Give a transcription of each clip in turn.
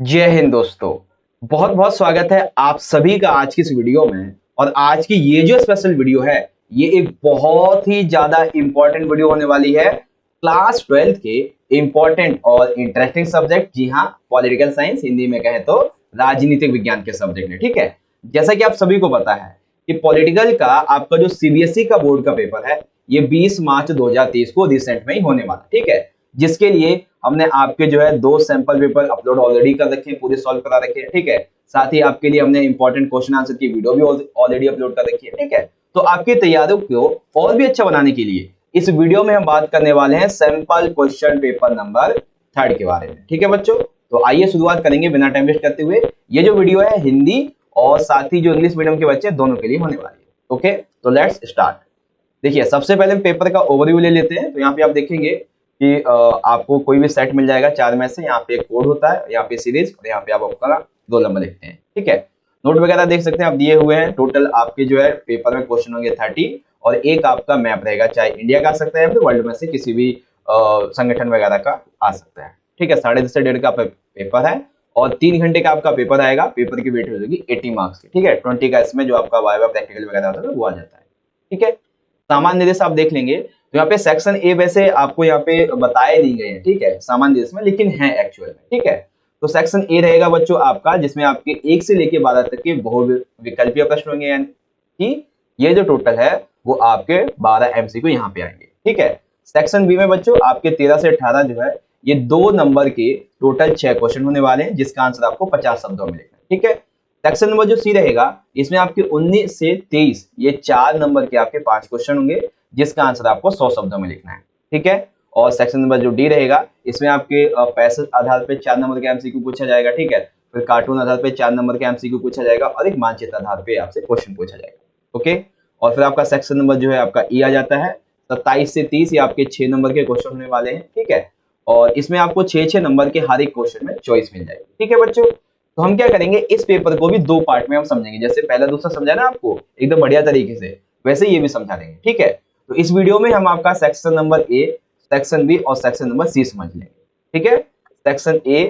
जय हिंद दोस्तों। बहुत बहुत स्वागत है आप सभी का आज की इस वीडियो में। और आज की ये जो स्पेशल वीडियो है, ये एक बहुत ही ज्यादा इंपॉर्टेंट वीडियो होने वाली है क्लास 12 के इंपॉर्टेंट और इंटरेस्टिंग सब्जेक्ट, जी हाँ, पॉलिटिकल साइंस, हिंदी में कहें तो राजनीतिक विज्ञान के सब्जेक्ट है। ठीक है, जैसा कि आप सभी को पता है कि पॉलिटिकल का आपका जो सीबीएसई का बोर्ड का पेपर है, ये 20 मार्च 2023 को रिसेंट में ही होने वाला। ठीक है, जिसके लिए हमने आपके जो है 2 सैंपल पेपर अपलोड ऑलरेडी कर रखे हैं, पूरे सॉल्व करा रखे हैं। ठीक है, साथ ही आपके लिए हमने इंपॉर्टेंट क्वेश्चन आंसर की वीडियो भी ऑलरेडी अपलोड कर रखी है। ठीक है, तो आपकी तैयारियों को और भी अच्छा बनाने के लिए इस वीडियो में हम बात करने वाले हैं सैंपल क्वेश्चन पेपर नंबर 3 के बारे में। ठीक है बच्चों, तो आइए शुरुआत करेंगे बिना टाइम वेस्ट करते हुए। ये जो वीडियो है हिंदी और साथ ही जो इंग्लिश मीडियम के बच्चे दोनों के लिए होने वाली है। ओके, तो लेट्स स्टार्ट। देखिए, सबसे पहले हम पेपर का ओवरव्यू ले लेते हैं। तो यहाँ पे आप देखेंगे कि आपको कोई भी सेट मिल जाएगा 4 में से। यहाँ पे एक कोड होता है, यहाँ पे सीरीज, और यहाँ पे आप अपना रोल नंबर लिखते हैं। ठीक है, नोट वगैरह देख सकते हैं आप दिए हुए हैं। टोटल आपके जो है पेपर में क्वेश्चन होंगे 30, और एक आपका मैप रहेगा, चाहे इंडिया का आ सकता है या फिर वर्ल्ड में से किसी भी संगठन वगैरह का आ सकता है। ठीक है, 10:30 से 1:30 का पेपर है, और 3 घंटे का आपका पेपर आएगा। पेपर की वेट हो जाएगी 80 मार्क्स की। ठीक है, 20 का इसमें जो आपका वाइवा प्रैक्टिकल वगैरह होता है वो आ जाता है। ठीक है, सामान्य निर्देश आप देख लेंगे तो यहाँ पे सेक्शन ए वैसे आपको यहाँ पे बताए नहीं गए हैं। ठीक है, सामान्य निर्देश में, लेकिन है एक्चुअल में। ठीक है, तो सेक्शन ए रहेगा बच्चों आपका, जिसमें आपके 1 से लेके 12 तक के बहुविकल्पीय प्रश्न होंगे, यानी कि ये जो टोटल है वो आपके 12 एमसीक्यू यहाँ पे आएंगे। ठीक है, सेक्शन बी में बच्चों आपके 13 से 18 जो है ये 2 नंबर के टोटल 6 क्वेश्चन होने वाले हैं, जिसका आंसर आपको 50 शब्दों में लिखना है। ठीक है, सेक्शन नंबर जो सी रहेगा, इसमें आपके 19 से 23 ये 4 नंबर के आपके 5 क्वेश्चन होंगे, जिसका आंसर आपको 100 शब्दों में लिखना है। ठीक है, और सेक्शन नंबर जो डी रहेगा, इसमें आपके पैसेज आधार पे 4 नंबर के एमसीक्यू पूछा जाएगा। ठीक है, फिर कार्टून आधार पे 4 नंबर के एमसीक्यू पूछा जाएगा, और एक मानचित्र आधार पे आपसे क्वेश्चन पूछा जाएगा। ओके, और फिर आपका सेक्शन नंबर जो है आपका ई आ जाता है। 27 से 30 ये आपके 6 नंबर के क्वेश्चन होने वाले हैं। ठीक है, और इसमें आपको 6 नंबर के हर एक क्वेश्चन में चॉइस मिल जाएगी। ठीक है बच्चों, तो हम क्या करेंगे, इस पेपर को भी 2 पार्ट में हम समझेंगे। जैसे पहला दूसरा समझा ना आपको एकदम बढ़िया तरीके से, वैसे ये भी समझा देंगे। ठीक है, तो इस वीडियो में हम आपका section number A, section B और सेक्शन नंबर सी समझ लेंगे। ठीक है, section A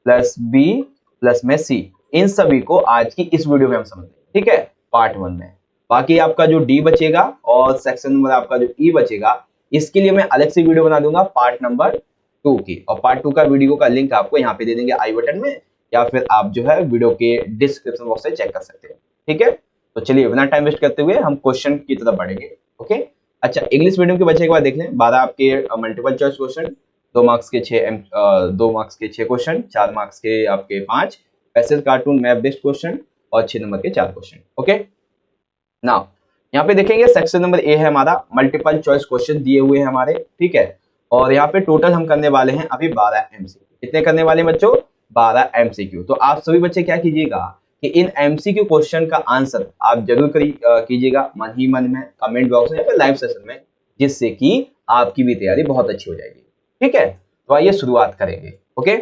plus B plus में सी, इन सभी को आज की इस वीडियो में हम समझेंगे। ठीक है, पार्ट 1 में। बाकी आपका जो डी बचेगा और सेक्शन नंबर आपका जो ई बचेगा, इसके लिए मैं अलग से वीडियो बना दूंगा पार्ट नंबर 2 की, और पार्ट 2 का वीडियो का लिंक आपको यहाँ पे दे देंगे आई बटन में, या फिर आप जो है वीडियो के डिस्क्रिप्शन बॉक्स से चेक कर सकते हैं। ठीक है, तो चलिए बिना टाइम वेस्ट करते हुए हम क्वेश्चन की तरफ बढ़ेंगे। ओके, अच्छा, इंग्लिश मीडियम के बच्चे के बाद देख लें। 12 आपके मल्टीपल चॉइस क्वेश्चन, 2 मार्क्स के 6 क्वेश्चन, 4 मार्क्स के आपके 5 passage, cartoon, map based question, और 6 नंबर के 4 क्वेश्चन। ओके, नाउ यहाँ पे देखेंगे सेक्शन नंबर ए है हमारा, मल्टीपल चॉइस क्वेश्चन दिए हुए हैं हमारे। ठीक है, और यहाँ पे टोटल हम करने वाले हैं अभी 12 एमसीक्यू। कितने करने वाले हैं बच्चों? 12 एमसीक्यू। तो आप सभी बच्चे क्या कीजिएगा कि इन एमसीक्यू क्वेश्चन का आंसर आप जरूर कीजिएगा मन ही मन में, कमेंट बॉक्स में या फिर लाइव सेशन में, जिससे कि आपकी भी तैयारी बहुत अच्छी हो जाएगी। ठीक है, तो आइए शुरुआत करेंगे। ओके,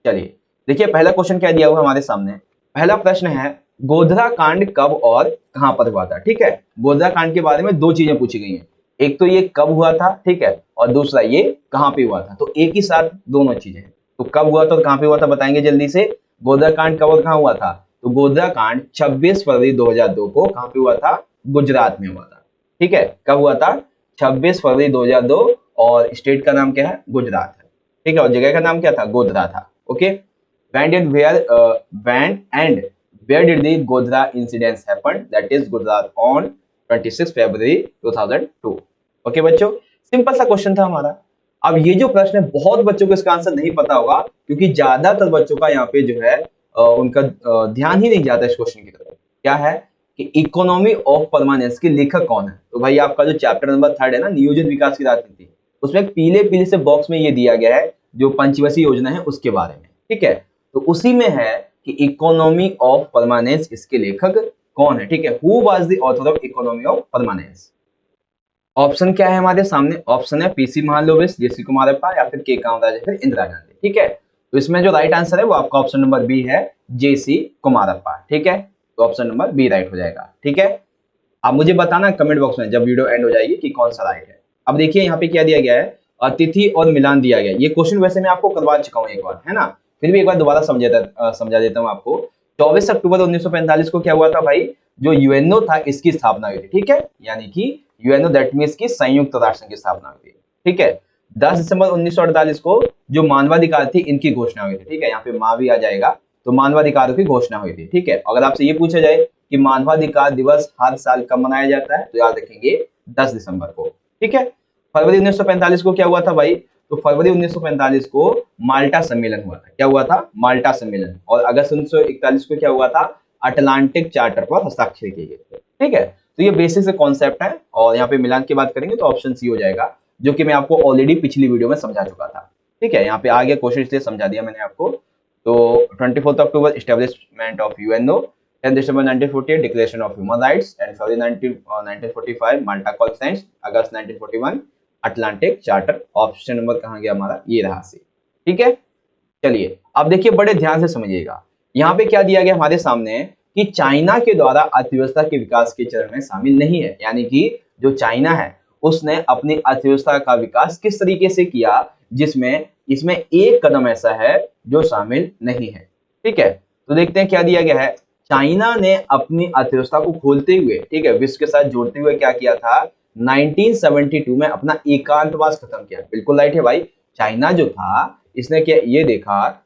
चलिए देखिए पहला क्वेश्चन क्या दिया हुआ हमारे सामने। पहला प्रश्न है, गोधरा कांड कब और कहां पर हुआ था? ठीक है, गोधरा कांड के बारे में 2 चीजें पूछी गई हैं। एक तो ये कब हुआ था, ठीक है, और दूसरा ये कहां पे हुआ था। तो एक ही साथ दोनों चीजें, तो कब हुआ था और कहां पे हुआ था बताएंगे जल्दी से। गोधरा कांड कब और कहां हुआ था? तो गोधरा कांड 26 फरवरी 2002 को कहां पे हुआ था? गुजरात में हुआ था। ठीक है, कब हुआ था? 26 फरवरी 2002, और स्टेट का नाम क्या है? गुजरात है। ठीक है, और जगह का नाम क्या था? गोधरा था। Okay, when and where did the Godhra incidents happen? That is Gujarat on 26 February 2002. Okay बच्चों, सिंपल सा क्वेश्चन था हमारा। अब ये जो प्रश्न है बहुत बच्चों को इसका आंसर नहीं पता होगा, क्योंकि ज्यादातर बच्चों का यहाँ पे जो है उनका ध्यान ही नहीं जाता इस क्वेश्चन की तरफ। क्या है कि इकोनॉमी ऑफ परमानेंस के लेखक कौन है? तो भाई आपका जो चैप्टर नंबर 3 है ना, नियोजित विकास की राजनीति, उसमें पीले पीले से बॉक्स में ये दिया गया है जो पंचवर्षीय योजना है उसके बारे में। ठीक है, तो उसी में है कि इकोनॉमी ऑफ परमानेंस, इसके लेखक कौन है? ठीक है, who was the author of economy of permanence. Option क्या है हमारे सामने? ऑप्शन है पीसी महालनोबिस, जेसी कुमारप्पा, या फिर के कामराज, या फिर इंदिरा गांधी। ठीक है, तो इसमें जो राइट आंसर है वो आपका ऑप्शन नंबर बी है, जेसी कुमारप्पा। ठीक है, तो ऑप्शन नंबर बी राइट हो जाएगा। ठीक है, आप मुझे बताना कमेंट बॉक्स में जब वीडियो एंड हो जाएगी कि कौन सा राइट है। अब देखिए यहाँ पे क्या दिया गया है, अतिथि और मिलान दिया गया है। ये क्वेश्चन वैसे मैं आपको करवा चुका हूँ एक बार, है ना, फिर भी एक बार दोबारा समझा देता हूँ आपको। 24 अक्टूबर 1945 को क्या हुआ था भाई, जो यूएनओ था इसकी स्थापना हुई थी, ठीक है, यानी कि यूएनओ दैट मीन्स की संयुक्त राष्ट्र संघ की स्थापना हुई थी, ठीक है। 10 दिसंबर 1948 को जो मानवाधिकार थी इनकी घोषणा हुई थी, ठीक है, यहाँ पे मां भी आ जाएगा, तो मानवाधिकारों की घोषणा हुई थी, ठीक है। अगर आपसे ये पूछा जाए कि मानवाधिकार दिवस हर साल कब मनाया जाता है, तो याद रखेंगे 10 दिसंबर को, ठीक है। फरवरी 1945 को क्या हुआ था भाई, तो फरवरी 1945 को माल्टा सम्मेलन हुआ था। क्या हुआ था, माल्टा सम्मेलन। और अगस्त 1941 को क्या हुआ था, अटलांटिक चार्टर पर हस्ताक्षर किए गए थे, ठीक है। तो ये बेसिक से कॉन्सेप्ट है, और यहाँ पे मिलान की बात करेंगे तो ऑप्शन सी हो जाएगा, जो कि मैं आपको ऑलरेडी पिछली वीडियो में समझा चुका था, ठीक है। यहाँ पे आ गया क्वेश्चन, इसलिए समझा दिया मैंने आपको। तो 24 अक्टूबर एस्टेब्लिशमेंट ऑफ यूएनओ, 10 दिसंबर 1948 declaration of human rights, and फरवरी 1945 माल्टा कॉन्फ्रेंस, अगस्त 1941 अटलांटिक चार्टर। ऑप्शन नंबर कहाँ गया हमारा, ये रहा सी, ठीक है। चलिए अब देखिए, बड़े ध्यान से समझिएगा, यहाँ पे क्या दिया गया हमारे सामने कि चाइना के द्वारा अर्थव्यवस्था के विकास के चरण में शामिल नहीं है, यानी कि जो चाइना है उसने अपनी अर्थव्यवस्था का विकास किस तरीके से किया, जिसमें इसमें एक कदम ऐसा है जो शामिल नहीं है, ठीक है। तो देखते हैं क्या दिया गया है। चाइना ने अपनी अर्थव्यवस्था को खोलते हुए, ठीक है, विश्व के साथ जोड़ते हुए क्या किया था, 1972 में अपना एकांतवास खत्म किया। बिल्कुल राइट है भाई, चाइना जो था इसने क्या ये देखा,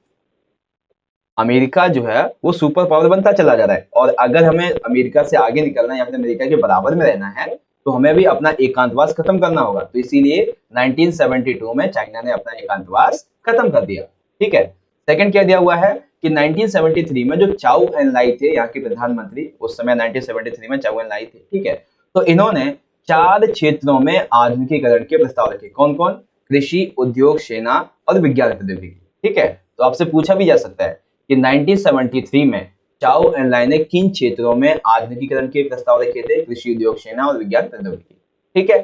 अमेरिका जो है वो सुपर पावर बनता चला जा रहा है, और अगर हमें अमेरिका से आगे निकलना है या फिर अमेरिका के बराबर में रहना है तो हमें भी अपना एकांतवास खत्म करना होगा। तो इसीलिए 1972 में चाइना ने अपना एकांतवास खत्म कर दिया, ठीक है। सेकंड क्या दिया हुआ है कि 1973 में जो चाउ एन लाई थे यहाँ के प्रधानमंत्री, उस समय 1973 में चाउ एन लाई थे, ठीक है। तो इन्होंने 4 क्षेत्रों में आधुनिकीकरण के प्रस्ताव रखे। कौन कौन, कृषि, उद्योग, सेना और विज्ञान प्रौद्योगिकी, ठीक है। तो आपसे पूछा भी जा सकता है कि 1973 में चाओ एन लाई ने किन क्षेत्रों में आधुनिकीकरण के प्रस्ताव रखे थे, कृषि, उद्योग, सेना और विज्ञान प्रौद्योगिकी, ठीक है।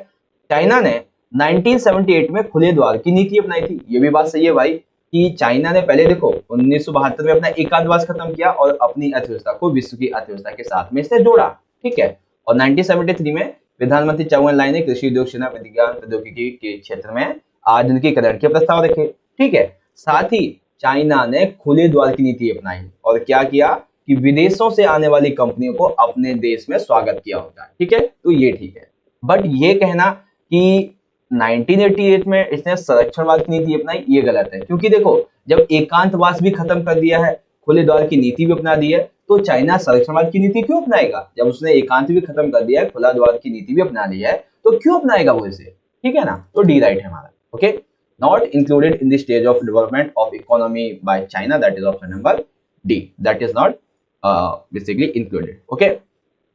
चाइना ने 1978 में खुले द्वार की नीति अपनाई थी। ये भी बात सही है भाई कि चाइना ने पहले देखो 1972 में अपना एकांतवास खत्म किया और अपनी अर्थव्यवस्था को विश्व की अर्थव्यवस्था के साथ में इसे जोड़ा, ठीक है। और 1973 में प्रधानमंत्री चाउ एन लाई ने कृषि, उद्योग, सेना, विज्ञान प्रौद्योगिकी के क्षेत्र में आधुनिकीकरण के प्रस्ताव रखे, ठीक है। साथ ही चाइना ने खुले द्वार की नीति अपनाई और क्या किया कि विदेशों से आने वाली कंपनियों को अपने देश में स्वागत किया होता है, ठीक है। तो ये ठीक है, बट ये कहना कि 1988 में इसने संरक्षणवाद की नीति अपनाई, ये गलत है। क्योंकि देखो, जब एकांतवास भी खत्म कर दिया है, खुले द्वार की नीति भी अपना दी है, तो चाइना संरक्षणवाद की नीति क्यों अपनाएगा? जब उसने एकांत भी खत्म कर दिया है, खुला द्वार की नीति भी अपना ली है, तो क्यों अपनाएगा वो इसे, ठीक है ना। तो डी राइट है हमारा, okay. Not included in the stage of development of economy by China, that is option number D, that is not basically included, okay.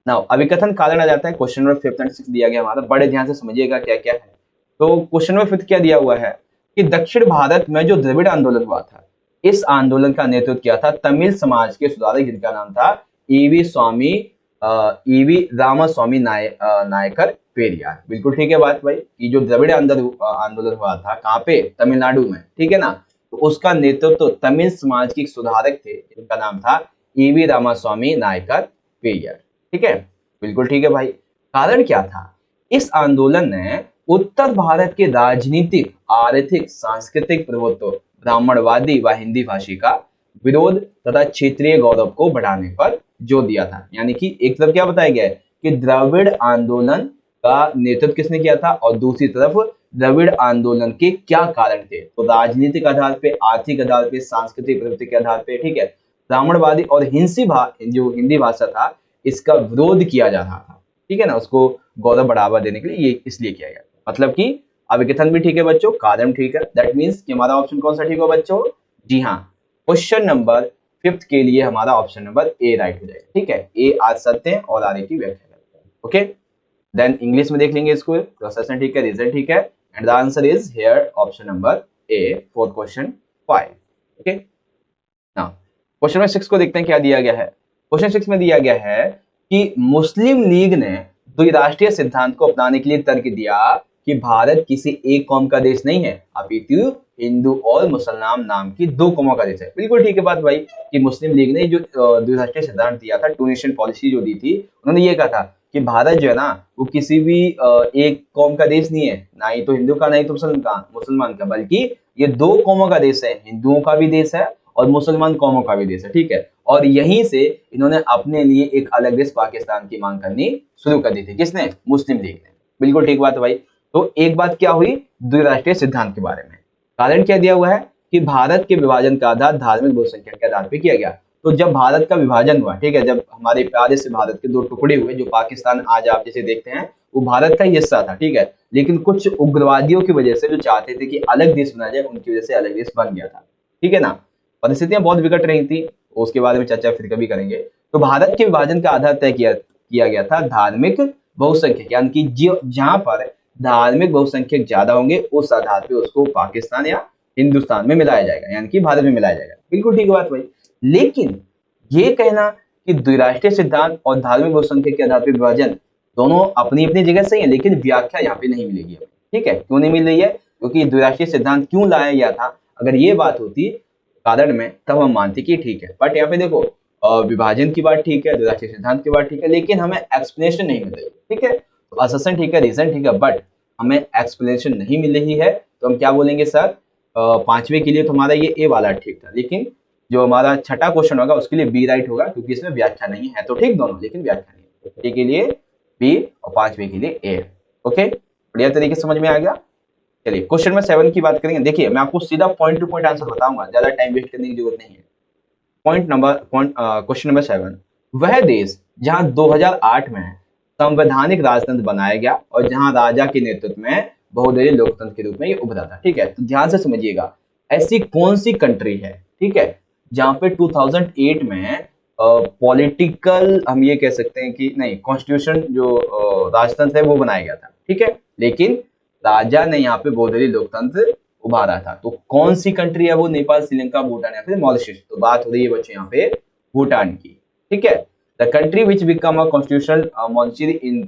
Now अभिकथन कारण आ जाता है, क्वेश्चन नंबर 5 और 6 दिया गया हमारा, बड़े ध्यान से समझिएगा क्या क्या है। तो क्वेश्चन नंबर 5 क्या दिया हुआ है कि दक्षिण भारत में जो द्रविड़ आंदोलन हुआ था, इस आंदोलन का नेतृत्व किया था तमिल समाज के सुधारक जिनका नाम था ईवी रामास्वामी नायकर पेरियार। बिल्कुल ठीक है बात भाई, कि जो द्रविड़ आंदोलन हुआ था कहाँ पे, तमिलनाडु में, ठीक है ना। तो उसका नेतृत्व तो तमिल समाज के सुधारक थे जिनका नाम था ईवी रामास्वामी नायकर पेरियार, ठीक है। बिल्कुल ठीक है भाई। कारण क्या था, इस आंदोलन ने उत्तर भारत के राजनीतिक, आर्थिक, सांस्कृतिक प्रभुत्व, ब्राह्मणवादी व हिंदी भाषी का विरोध तथा क्षेत्रीय गौरव को बढ़ाने पर जोर दिया था। यानी कि एक तरफ क्या बताया गया है कि द्रविड़ आंदोलन का नेतृत्व किसने किया था, और दूसरी तरफ द्रविड़ आंदोलन के क्या कारण थे। तो राजनीतिक आधार पे, आर्थिक आधार पे, सांस्कृतिक प्रवृत्ति के आधार पे, ठीक है, ब्राह्मणवादी और जो हिंदी भाषा था इसका विरोध किया जा रहा था, ठीक है ना, उसको गौरव बढ़ावा देने के लिए ये इसलिए किया गया। मतलब कि अभिकथन भी ठीक है बच्चों, कारण ठीक है, दैट मीन्स कि हमारा ऑप्शन कौन सा ठीक हो बच्चों, जी हाँ, क्वेश्चन नंबर 5 के लिए हमारा ऑप्शन नंबर ए राइट हो जाएगा, ठीक है। ए आज सत्य है और आगे की व्याख्या करते हैं, ओके। देन इंग्लिश में देख लेंगे इसको, प्रोसेशन ठीक है, रीजन ठीक है, and the answer is here option number A for question 5, okay. Now question number 6 को देखते हैं क्या दिया गया है। क्वेश्चन 6 में दिया गया है कि मुस्लिम लीग ने द्विराष्ट्रीय सिद्धांत को अपनाने के लिए तर्क दिया कि भारत किसी एक कौम का देश नहीं है, अपितु हिंदू और मुसलमान नाम की 2 कौमों का देश है। बिल्कुल ठीक है बात भाई, कि मुस्लिम लीग ने जो द्विराष्ट्रीय सिद्धांत दिया था, टू नेशन पॉलिसी जो दी थी, उन्होंने ये कहा था कि भारत जो है ना वो किसी भी एक कौम का देश नहीं है, ना ही तो हिंदू का, ना ही तो मुसलमान का, बल्कि ये 2 कौमों का देश है, हिंदुओं का भी देश है और मुसलमान कौमों का भी देश है, ठीक है। और यहीं से इन्होंने अपने लिए एक अलग देश पाकिस्तान की मांग करनी शुरू कर दी थी। किसने? मुस्लिम लीग ने। बिल्कुल ठीक बात है भाई। तो एक बात क्या हुई द्विराष्ट्रीय सिद्धांत के बारे में। कारण क्या दिया हुआ है कि भारत के विभाजन का आधार धार्मिक बहुसंख्यक के आधार पर किया गया। तो जब भारत का विभाजन हुआ, ठीक है, जब हमारे प्यारे से भारत के दो टुकड़े हुए, जो पाकिस्तान आज आप जैसे देखते हैं वो भारत का ही हिस्सा था, ठीक है, लेकिन कुछ उग्रवादियों की वजह से जो चाहते थे कि अलग देश बनाया जाए, उनकी वजह से अलग देश बन गया था, ठीक है ना। परिस्थितियां बहुत विकट रही थी, उसके बारे में चर्चा फिर कभी करेंगे। तो भारत के विभाजन का आधार तय किया गया था धार्मिक बहुसंख्यक, यानी कि जहां पर धार्मिक बहुसंख्यक ज्यादा होंगे उस आधार पे उसको पाकिस्तान या हिंदुस्तान में मिलाया जाएगा, यानी कि भारत में मिलाया जाएगा। बिल्कुल ठीक बात भाई। लेकिन ये कहना कि द्विराष्ट्रीय सिद्धांत और धार्मिक बहुसंख्यक के आधार पर विभाजन दोनों अपनी अपनी जगह सही है, लेकिन व्याख्या यहाँ पे नहीं मिलेगी हमें, ठीक है। क्यों नहीं मिल रही है? क्योंकि द्विराष्ट्रीय सिद्धांत क्यों लाया गया था, अगर ये बात होती कारण में, तब हम मानते कि ठीक है। बट यहाँ पे देखो विभाजन की बात ठीक है, द्विराष्ट्रीय सिद्धांत की बात ठीक है, लेकिन हमें एक्सप्लेनेशन नहीं मिल रही, ठीक है। तो असर्शन ठीक है, रीजन ठीक है, बट हमें एक्सप्लेनेशन नहीं मिल रही है, तो हम क्या बोलेंगे सर? पांचवे के लिए तो हमारा ये ए वाला ठीक था, लेकिन जो हमारा छठा क्वेश्चन होगा उसके लिए बी राइट होगा, क्योंकि इसमें व्याख्या नहीं है। तो ठीक दोनों, लेकिन व्याख्या नहीं है। छठे के लिए बी और पांचवे के लिए ए। ओके, बढ़िया तरीके से समझ में आ गया। चलिए क्वेश्चन नंबर 7 की बात करेंगे। देखिए मैं आपको सीधा पॉइंट टू पॉइंट आंसर बताऊंगा, ज्यादा टाइम वेस्ट करने की जरूरत नहीं है। क्वेश्चन नंबर 7, वह देश जहां 2008 में संवैधानिक राजतंत्र बनाया गया और जहां राजा के नेतृत्व में बहुदलीय लोकतंत्र के रूप में ये उभरा था, ठीक है। तो ध्यान से समझिएगा, ऐसी कौन सी कंट्री है, ठीक है, जहां पे 2008 में पॉलिटिकल हम ये कह सकते हैं कि नहीं, कॉन्स्टिट्यूशन जो राजतंत्र है वो बनाया गया था, ठीक है, लेकिन राजा ने यहाँ पे बहुदलीय लोकतंत्र उभारा था। तो कौन सी कंट्री है वो? नेपाल, श्रीलंका, भूटान या फिर मॉरिशस। तो बात हो रही है बच्चों यहाँ पे भूटान की, ठीक है। The country which become a constitutional Montessori in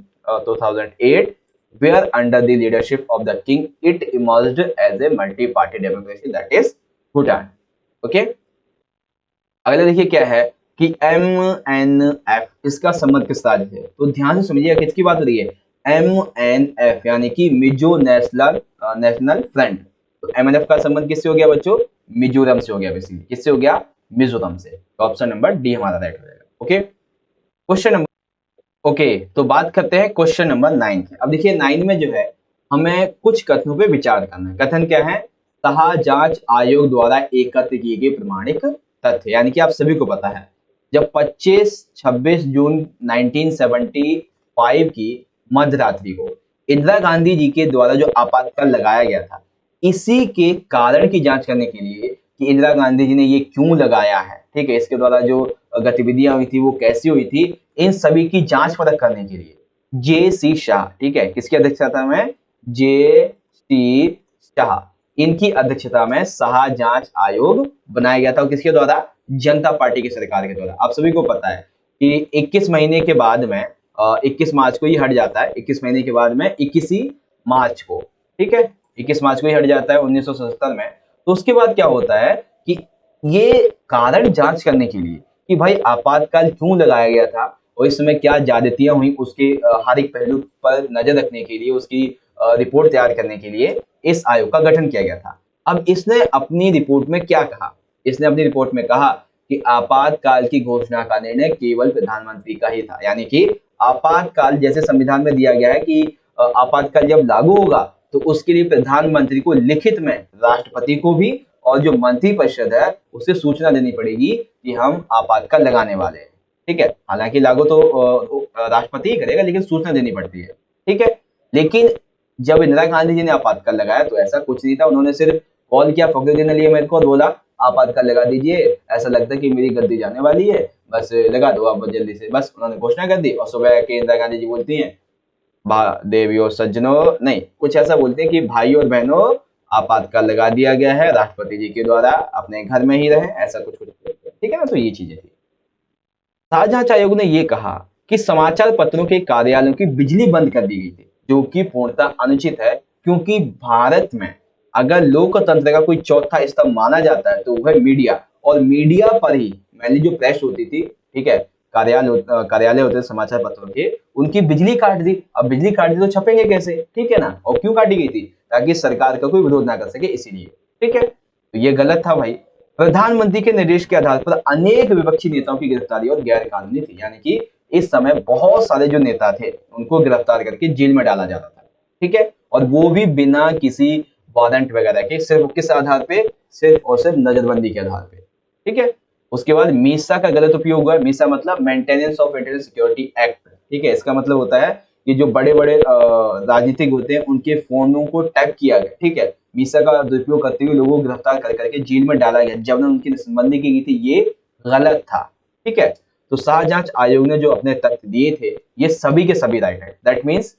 2008 where under the leadership of the king it emerged as a multi-party democracy, that is Bhutan. Okay? अगला देखिए क्या है कि MNF इसका संबंध किस राज्य है? तो ध्यान से समझिएगा किसकी बात हो रही है? MNF यानी कि मिजो नेशनल फ्रंट। तो MNF का संबंध किससे हो गया बच्चों? मिजोरम से हो गया। बेसिकली किससे हो गया? मिजोरम से। तो ऑप्शन नंबर डी हमारा राइट हो जाएगा। ओके, क्वेश्चन नंबर तो बात करते हैं क्वेश्चन नंबर 9 की। अब देखिए 9 में जो है हमें कुछ कथनों पे विचार करना है। कथन क्या है? शाह जांच आयोग द्वारा एकत्र किए गए प्रमाणिक तथ्य, यानी कि आप सभी को पता है जब 25-26 जून 1975 की मध्यरात्रि को इंदिरा गांधी जी के द्वारा जो आपातकाल लगाया गया था, इसी के कारण की जांच करने के लिए कि इंदिरा गांधी जी ने ये क्यों लगाया है, ठीक है, इसके द्वारा जो गतिविधियां हुई थी वो कैसी हुई थी, इन सभी की जांच परख करने के लिए जे.सी. शाह, ठीक है, किसकी अध्यक्षता में? जे.सी. शाह, इनकी अध्यक्षता में शाह जांच आयोग बनाया गया था। और किसके द्वारा? जनता पार्टी की सरकार के द्वारा। आप सभी को पता है कि 21 महीने के बाद में 21 मार्च को ही हट जाता है। 21 महीने के बाद में 21 मार्च को, ठीक है, 21 मार्च को ही हट जाता है 1977 में। तो उसके बाद क्या होता है कि ये कारण जांच करने के लिए कि भाई आपातकाल क्यों लगाया गया था और इस समय क्या ज्यादतियां हुई, उसके हर एक पहलू पर नजर रखने के लिए, उसकी रिपोर्ट तैयार करने के लिए इस आयोग का गठन किया गया था। अब इसने अपनी रिपोर्ट में क्या कहा? इसने अपनी रिपोर्ट में कहा कि आपातकाल की घोषणा का निर्णय केवल प्रधानमंत्री का ही था, यानी कि आपातकाल जैसे संविधान में दिया गया है कि आपातकाल जब लागू होगा तो उसके लिए प्रधानमंत्री को लिखित में, राष्ट्रपति को भी और जो मंत्री परिषद है उसे सूचना देनी पड़ेगी कि हम आपातकाल लगाने वाले हैं, ठीक है। हालांकि लागू तो राष्ट्रपति ही करेगा, लेकिन सूचना देनी पड़ती है, ठीक है। लेकिन जब इंदिरा गांधी जी ने आपातकाल लगाया तो ऐसा कुछ नहीं था, उन्होंने सिर्फ कॉल किया फखरुद्दीन अली अहमद को और बोला आपातकाल लगा दीजिए, ऐसा लगता है कि मेरी गद्दी जाने वाली है, बस लगा दो आप जल्दी से। बस उन्होंने घोषणा कर दी और सुबह के इंदिरा गांधी जी बोलती हैं देवियों सज्जनों, नहीं कुछ ऐसा बोलते हैं कि भाई और बहनों आपातकाल लगा दिया गया है राष्ट्रपति जी के द्वारा, अपने घर में ही रहे, ऐसा कुछ, ठीक है ना। तो ये चीजें थी। शाह जांच आयोग ने यह कहा कि समाचार पत्रों के कार्यालयों की बिजली बंद कर दी गई थी, जो कि पूर्णतः अनुचित है, क्योंकि भारत में अगर लोकतंत्र का कोई चौथा स्तंभ माना जाता है तो वह मीडिया, और मीडिया पर ही मैंने जो प्रेस होती थी, ठीक है, कार्यालय होते थे समाचार पत्रों के, उनकी बिजली काट दी। अब बिजली काट दी तो छपेंगे कैसे, ठीक है ना। और क्यों काटी गई थी? ताकि सरकार का कोई विरोध ना कर सके, इसीलिए, ठीक है। तो ये गलत था भाई। प्रधानमंत्री के निर्देश के आधार पर अनेक विपक्षी नेताओं की गिरफ्तारी और गैर कानूनी थी, यानी कि इस समय बहुत सारे जो नेता थे उनको गिरफ्तार करके जेल में डाला जाता था, ठीक है, और वो भी बिना किसी वारंट वगैरह के, सिर्फ किस आधार पे, सिर्फ और सिर्फ नजरबंदी के आधार पे, ठीक है। उसके बाद मीसा का गलत उपयोग हुआ। मीसा मतलब maintenance of internal security act, ठीक है। इसका मतलब होता है कि जो बड़े बड़े राजनीतिक होते हैं उनके फोनों को टैप किया गया, ठीक है। मीसा का दुरुपयोग करते हुए लोगों को गिरफ्तार कर करके जेल में डाला गया जब उनकी नसबंदी की गई थी, ये गलत था, ठीक है। तो शाहजांच आयोग ने जो अपने तथ्य दिए थे ये सभी के सभी राइट है। दैट मीन्स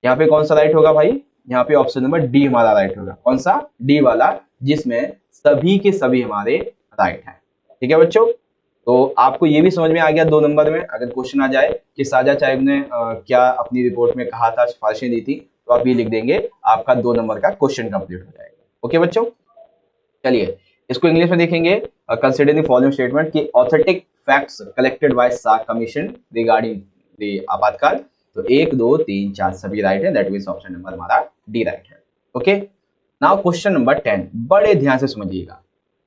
यहाँ पे कौन सा राइट होगा भाई, यहाँ पे ऑप्शन नंबर डी हमारा राइट होगा। कौन सा, डी वाला, जिसमें सभी के सभी हमारे राइट है, ठीक है बच्चों। तो आपको ये भी समझ में आ गया 2 नंबर में अगर क्वेश्चन आ जाए कि शाहजांच आयोग ने क्या अपनी रिपोर्ट में कहा था, सिफारिशें दी थी, तो आप ये लिख देंगे, आपका 2 नंबर का क्वेश्चन कंप्लीट हो जाएगा। ओके बच्चों, चलिए इसको इंग्लिश में देखेंगे। कंसिडर द फॉलोइंग स्टेटमेंट की authentic facts collected by SAARC commission regarding the आपातकाल। तो 1 2 3 4 सभी राइट है, दैट मींस ऑप्शन नंबर हमारा डी राइट है। ओके, नाउ क्वेश्चन नंबर 10, बड़े ध्यान से समझिएगा।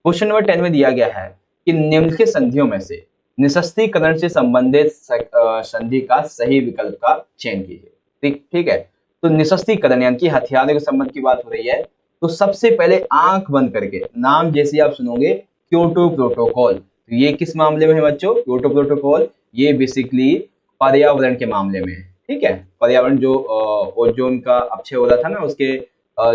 क्वेश्चन नंबर 10 में दिया गया है कि निम्नलिखित संधियों में से निशस्त्रीकरण से संबंधित संधि का सही विकल्प का चयन कीजिए। ठीक ठीक है, तो निशस्त्रीकरण यानी कि हथियारों के संबंध की बात हो रही है। तो सबसे पहले आंख बंद करके नाम जैसे आप सुनोगे क्योटो प्रोटोकॉल, तो ये किस मामले में है बच्चों, क्योटो प्रोटोकॉल, ये बेसिकली पर्यावरण के मामले में है, ठीक है। पर्यावरण जो ओजोन का अपक्षय हो रहा था ना, उसके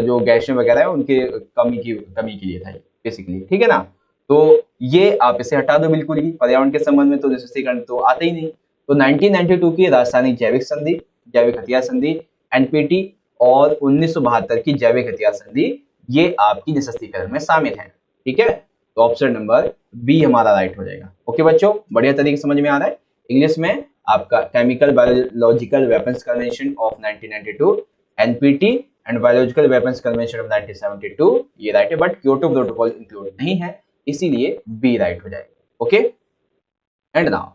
जो गैसें वगैरह है उनके कमी के लिए था बेसिकली, ठीक है ना। तो ये आप इसे हटा दो बिल्कुल ही, पर्यावरण के संबंध में तो निशस्त्रीकरण तो आता ही नहीं। तो 1992 की राजस्थानी जैविक संधि, जैविक हथियार संधि, एनपीटी, और 1972 की जैविक हथियार संधि, ये आपकी निशस्त्रीकरण में शामिल है, ठीक है। तो ऑप्शन नंबर बी हमारा राइट हो जाएगा। ओके बच्चों, बढ़िया तरीके समझ में आ रहा है। इंग्लिश में आपका chemical biological weapons convention of 1992, NPT and biological weapons convention of 1972, ये राइट है, बट क्योटो प्रोटोकॉल इंक्लूड नहीं है, इसीलिए बी राइट हो जाएगा। Okay, and now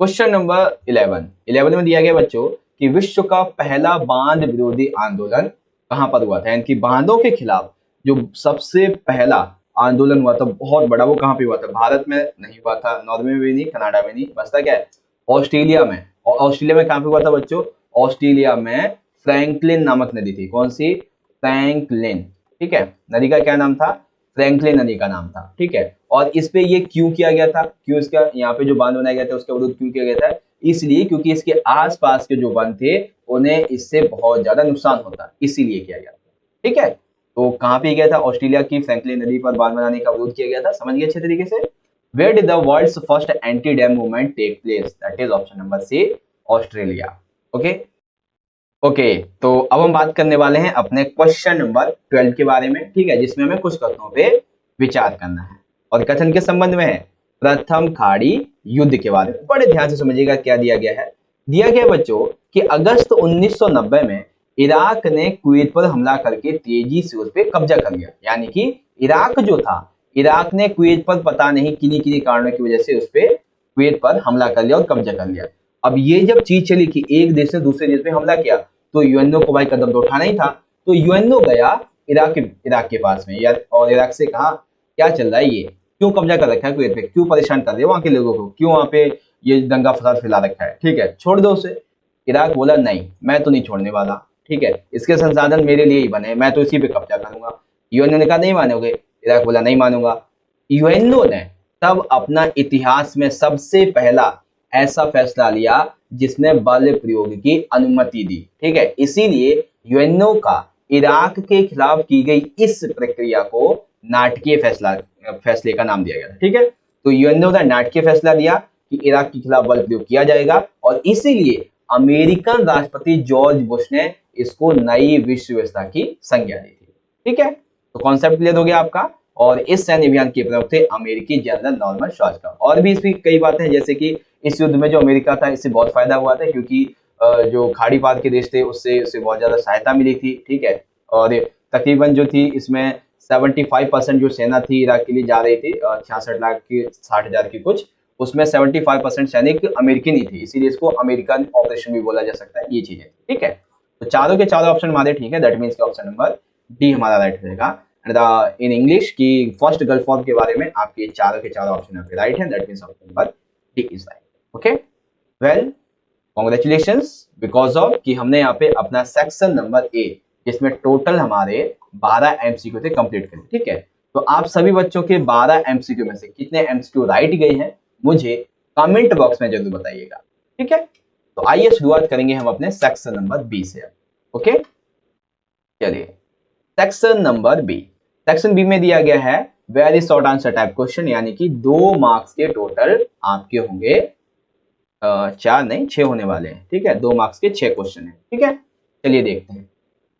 question number 11 में दिया गया बच्चों कि विश्व का पहला बांध विरोधी आंदोलन कहां पर हुआ था, यानी कि बांधों के खिलाफ जो सबसे पहला आंदोलन हुआ था बहुत बड़ा, वो कहां पे हुआ था। भारत में नहीं हुआ था, नॉर्वे में भी नहीं, कनाडा में नहीं, बसता क्या है ऑस्ट्रेलिया में। और ऑस्ट्रेलिया में कहां पे हुआ था बच्चों, ऑस्ट्रेलिया में फ्रैंकलिन नामक नदी थी। कौन सी, फ्रैंकलिन, ठीक है। नदी का क्या नाम था, फ्रैंकलिन नदी का नाम था, ठीक है। और इस पे ये क्यों किया गया था, क्यों इसका यहाँ पे जो बांध बनाया गया था उसका विरोध क्यों किया गया था, इसलिए क्योंकि इसके आसपास के जो वन थे उन्हें इससे बहुत ज्यादा नुकसान होता, इसीलिए किया गया था, ठीक है। तो कहाँ पे गया था, ऑस्ट्रेलिया की फ्रैंकलिन नदी पर बांध बनाने का विरोध किया गया था, समझ गए अच्छे तरीके से। Where did the world's first anti dam movement take place, that is option number C, Australia. Okay okay, तो अब हम बात करने वाले हैं अपने क्वेश्चन नंबर 12 के बारे में, ठीक है, जिसमें हमें कुछ कथनों पे विचार करना है और कथन के संबंध में है प्रथम खाड़ी युद्ध के बारे में। बड़े ध्यान से समझिएगा क्या दिया गया है। दिया गया बच्चों कि अगस्त 1990 में इराक ने कुवैत पर हमला करके तेजी से उस पर कब्जा कर लिया, यानी कि इराक जो था, इराक ने कुवैत पर पता नहीं किन्हीं किन्हीं कारणों की वजह से उस पर कुवैत पर हमला कर लिया और कब्जा कर लिया। अब ये जब चीज चली कि एक देश ने दूसरे देश पे हमला किया, तो यूएनओ को भाई कदम तो उठाना ही था। तो यूएनओ गया इराक के पास में यार, और इराक से कहा क्या चल रहा है, ये क्यों कब्जा कर रखा है कुवैत पे, क्यों परेशान कर रहे हो वहां के लोगों को, क्यों वहां पे ये दंगा फसाद फैला रखा है, ठीक है, छोड़ दो उसे। इराक बोला नहीं, मैं तो नहीं छोड़ने वाला, ठीक है, इसके संसाधन मेरे लिए ही बने, मैं तो इसी पे कब्जा करूंगा। यूएनओ ने कहा नहीं मानोगे, इराक बोला नहीं मानूंगा। यूएनओ ने तब अपना इतिहास में सबसे पहला ऐसा फैसला लिया जिसमें बल प्रयोग की अनुमति दी, ठीक है। इसीलिए यूएनओ का इराक के खिलाफ की गई इस प्रक्रिया को नाटकीय फैसले का नाम दिया गया, ठीक है। तो यूएनओ ने नाटकीय फैसला दिया कि इराक के खिलाफ बल प्रयोग किया जाएगा, और इसीलिए अमेरिकन राष्ट्रपति जॉर्ज बुश ने इसको नई विश्व व्यवस्था की संज्ञा दी थी, ठीक है। तो कॉन्सेप्ट क्लियर हो गया आपका। और इस सैन्य अभियान के प्रमुख थे अमेरिकी जनरल नॉर्मन श्वार्ज़काम्प। और भी इसमें कई बातें हैं, जैसे कि इस युद्ध में जो अमेरिका था इससे बहुत फायदा हुआ था, क्योंकि जो खाड़ी पार के देश थे उससे बहुत ज्यादा सहायता मिली थी, ठीक है। और तकरीबन जो थी इसमें 75% जो सेना थी इराक के लिए जा रही थी, 66 लाख की 60,000 की कुछ, उसमें 75% सैनिक अमेरिकन ही थी, इसीलिए इसको अमेरिकन ऑपरेशन भी बोला जा सकता है, ये चीजें, ठीक है। तो चारों के चारों ऑप्शन हमारे ठीक है, that means option number D हमारा राइट रहेगा। एंड इन इंग्लिश की फर्स्ट गर्ल फॉर्म के बारे में आपके चारों के चारों ऑप्शन यहाँ पे राइट है, that means option number D is right. Okay, well congratulations, because of कि हमने यहाँ पे अपना सेक्शन नंबर ए जिसमें टोटल हमारे 12 एमसीक्यू थे कंप्लीट करें। ठीक है, तो आप सभी बच्चों के 12 एमसीक्यू में से कितने एमसीक्यू राइट गए हैं मुझे कमेंट बॉक्स में जरूर बताइएगा। ठीक है, तो आइए शुरुआत करेंगे हम अपने सेक्शन नंबर बी से। ओके, चलिए section number B. Section B में दिया गया है very short answer type question, यानी कि 2 मार्क्स के टोटल आपके होंगे, 4 नहीं 6 होने वाले हैं। ठीक है, 2 मार्क्स के 6 क्वेश्चन है। ठीक है, चलिए देखते हैं।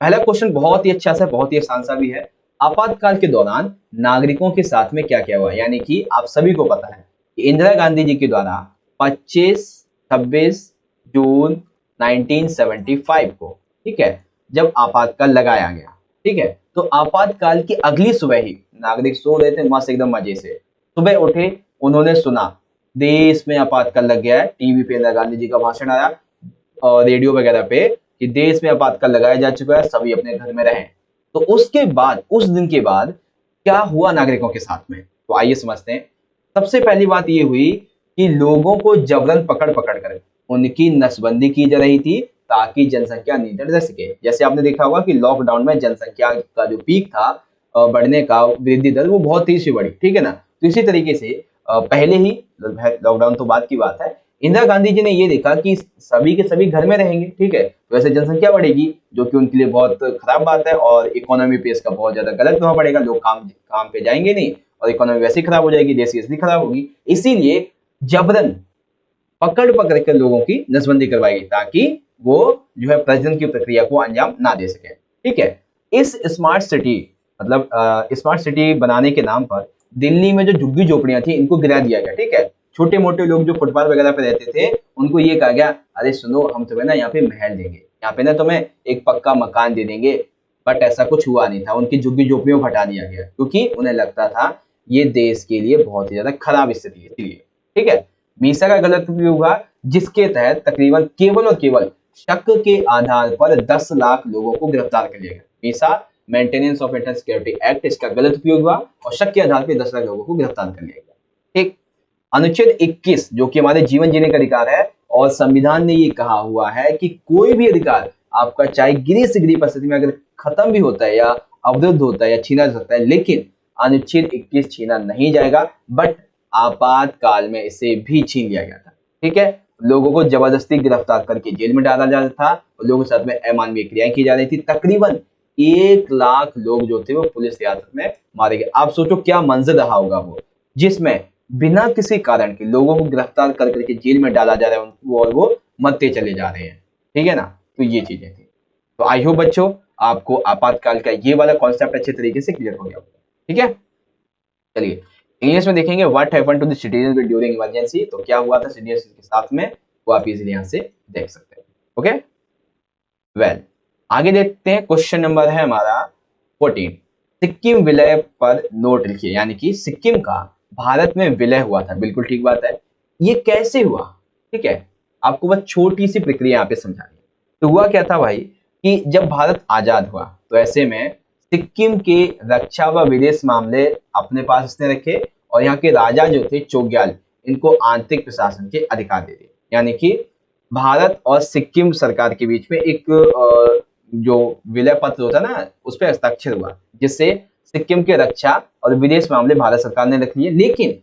पहला क्वेश्चन बहुत ही अच्छा सा, बहुत ही आसान सा भी है। आपातकाल के दौरान नागरिकों के साथ में क्या क्या हुआ, यानी कि आप सभी को पता है कि इंदिरा गांधी जी के द्वारा 25-26 जून 1975 को, ठीक है, जब आपातकाल लगाया गया, ठीक है, तो आपातकाल की अगली सुबह ही नागरिक सो रहे थे मस्त एकदम मजे से, सुबह उठे, उन्होंने सुना देश में आपातकाल लग गया है। टीवी पे इंदिरा गांधी जी का भाषण आया और रेडियो वगैरह पे कि देश में आपातकाल लगाया जा चुका है, सभी अपने घर में रहें। तो उसके बाद, उस दिन के बाद क्या हुआ नागरिकों के साथ में, तो आइए समझते हैं। सबसे पहली बात ये हुई कि लोगों को जबरन पकड़ पकड़ कर उनकी नसबंदी की जा रही थी ताकि जनसंख्या नियंत्रण रह सके। जैसे आपने देखा होगा कि लॉकडाउन में जनसंख्या का जो पीक था बढ़ने का, वृद्धि दर वो बहुत तेजी से बढ़ी। ठीक है ना, तो इसी तरीके से पहले ही, लॉकडाउन तो बाद की बात है, इंदिरा गांधी जी ने ये देखा कि सभी के सभी घर में रहेंगे, ठीक है, तो वैसे जनसंख्या बढ़ेगी जो कि उनके लिए बहुत खराब बात है और इकोनॉमी पे इसका बहुत ज्यादा गलत प्रभाव पड़ेगा। लोग काम पे जाएंगे नहीं और इकोनॉमी वैसे ही खराब हो जाएगी, देश की स्थिति खराब होगी। इसीलिए जबरन पकड़ पकड़ कर लोगों की नसबंदी करवाई गई ताकि वो जो है प्रजनन की प्रक्रिया को अंजाम ना दे सके। ठीक है, इस स्मार्ट सिटी, मतलब स्मार्ट सिटी बनाने के नाम पर दिल्ली में जो झुग्गी झोपड़ियां थी इनको गिरा दिया गया। ठीक है, छोटे मोटे लोग जो फुटपाथ वगैरह पे रहते थे उनको ये कहा गया, अरे सुनो हम तुम्हें ना यहाँ पे महल देंगे, यहाँ पे ना तुम्हें एक पक्का मकान दे देंगे। बट ऐसा कुछ हुआ नहीं था, उनकी झुग्गी झोपड़ियों को हटा दिया गया क्योंकि उन्हें लगता था ये देश के लिए बहुत ही ज्यादा खराब स्थिति है, इसलिए। ठीक है, मीसा का गलत उपयोग हुआ जिसके तहत तकरीबन केवल और केवल शक के आधार पर 10 लाख लोगों को गिरफ्तार कर लिया गया। Misa maintenance of internal security act, इसका गलत उपयोग हुआ और शक के आधार पर 10 लाख लोगों को गिरफ्तार कर लिया गया। ठीक, अनुच्छेद 21 जो कि हमारे जीवन जीने का अधिकार है और संविधान ने ये कहा हुआ है कि कोई भी अधिकार आपका चाहे गिरी से गिरी परिस्थिति में अगर खत्म भी होता है या अवरुद्ध होता है या छीना जा सकता है, लेकिन अनुच्छेद 21 छीना नहीं जाएगा। बट आपातकाल में इसे भी छीन लिया गया था। ठीक है, लोगों को जबरदस्ती गिरफ्तार करके जेल में डाला जाता था और लोगों के साथ में अमानवीय क्रियाएं की जा रही थी। तकरीबन 1 लाख लोग जो थे वो पुलिस हिरासत में मारे गए। आप सोचो क्या मंजर रहा होगा वो, जिसमें बिना किसी कारण के लोगों को गिरफ्तार कर करके जेल में डाला जा रहा है उनको और वो मरते चले जा रहे हैं। ठीक है ना, तो ये चीजें थी। तो आई होप बच्चों आपको आपातकाल का ये वाला कॉन्सेप्ट अच्छे तरीके से क्लियर हो गया होगा। ठीक है, चलिए इंग्लिश में देखेंगे what happened to the citizen during emergency. तो क्या हुआ था सिटीजन के साथ में, वो आप इजीली यहां से देख सकते हैं। ओके, वेल आगे देखते हैं। क्वेश्चन नंबर है हमारा 14। सिक्किम विलय पर नोट लिखिए, यानी कि सिक्किम का भारत में विलय हुआ था। बिल्कुल ठीक बात है, ये कैसे हुआ? ठीक है, आपको बस छोटी सी प्रक्रिया यहाँ पे समझानी है। तो हुआ क्या था भाई कि जब भारत आजाद हुआ तो ऐसे में सिक्किम के रक्षा व विदेश मामले अपने पास इसने रखे और यहाँ के राजा जो थे चोग्याल, इनको आंतरिक प्रशासन के अधिकार दे दिए। यानी कि भारत और सिक्किम सरकार के बीच में एक जो विलय पत्र होता है ना, उस पर हस्ताक्षर हुआ, जिससे सिक्किम के रक्षा और विदेश मामले भारत सरकार ने रख लिए। लेकिन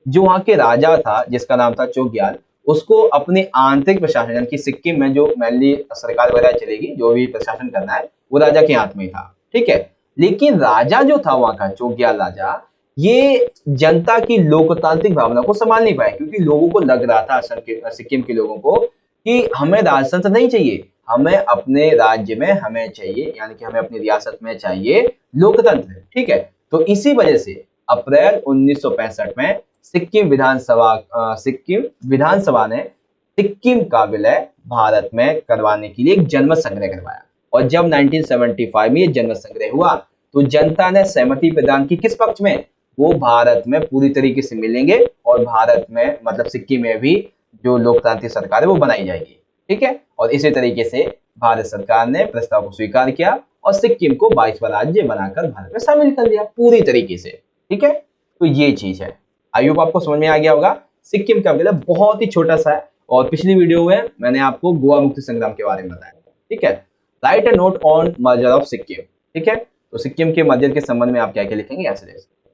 जो वहां के राजा था जिसका नाम था चोग्याल, उसको अपने आंतरिक प्रशासन यानी कि सिक्किम में जो मेनली सरकार वगैरह चलेगी, जो भी प्रशासन करना है, वो राजा के हाथ में ही था। ठीक है, लेकिन राजा जो था वहां का चोग्याल राजा, ये जनता की लोकतांत्रिक भावना को संभाल नहीं पाए क्योंकि लोगों को लग रहा था, सिक्किम के लोगों को, कि हमें राजतंत्र नहीं चाहिए, हमें अपने राज्य में हमें चाहिए, यानी कि हमें अपनी रियासत में चाहिए लोकतंत्र। ठीक है, तो इसी वजह से अप्रैल 1965 में सिक्किम विधानसभा ने सिक्किम का विलय भारत में करवाने के लिए एक जनमत संग्रह करवाया। और जब 1975 में ये जनमत संग्रह हुआ तो जनता ने सहमति प्रदान की किस पक्ष में, वो भारत में पूरी तरीके से मिलेंगे और भारत में मतलब सिक्किम में भी जो लोकतांत्रिक सरकार है वो बनाई जाएगी। ठीक है, और इसी तरीके से भारत सरकार ने प्रस्ताव को स्वीकार किया और सिक्किम को 22वां राज्य बनाकर भारत में शामिल कर लिया पूरी तरीके से। ठीक है, तो ये चीज है। आई होप आपको समझ में आ गया होगा। सिक्किम का मतलब बहुत ही छोटा सा है, और पिछली वीडियो में मैंने आपको गोवा मुक्ति संग्राम के बारे में बताया। ठीक है, right a note on merger of Sikkim. ठीक है, तो सिक्किम के मर्जर के संबंध में आप क्या क्या लिखेंगे, ऐसे लिखेंगे।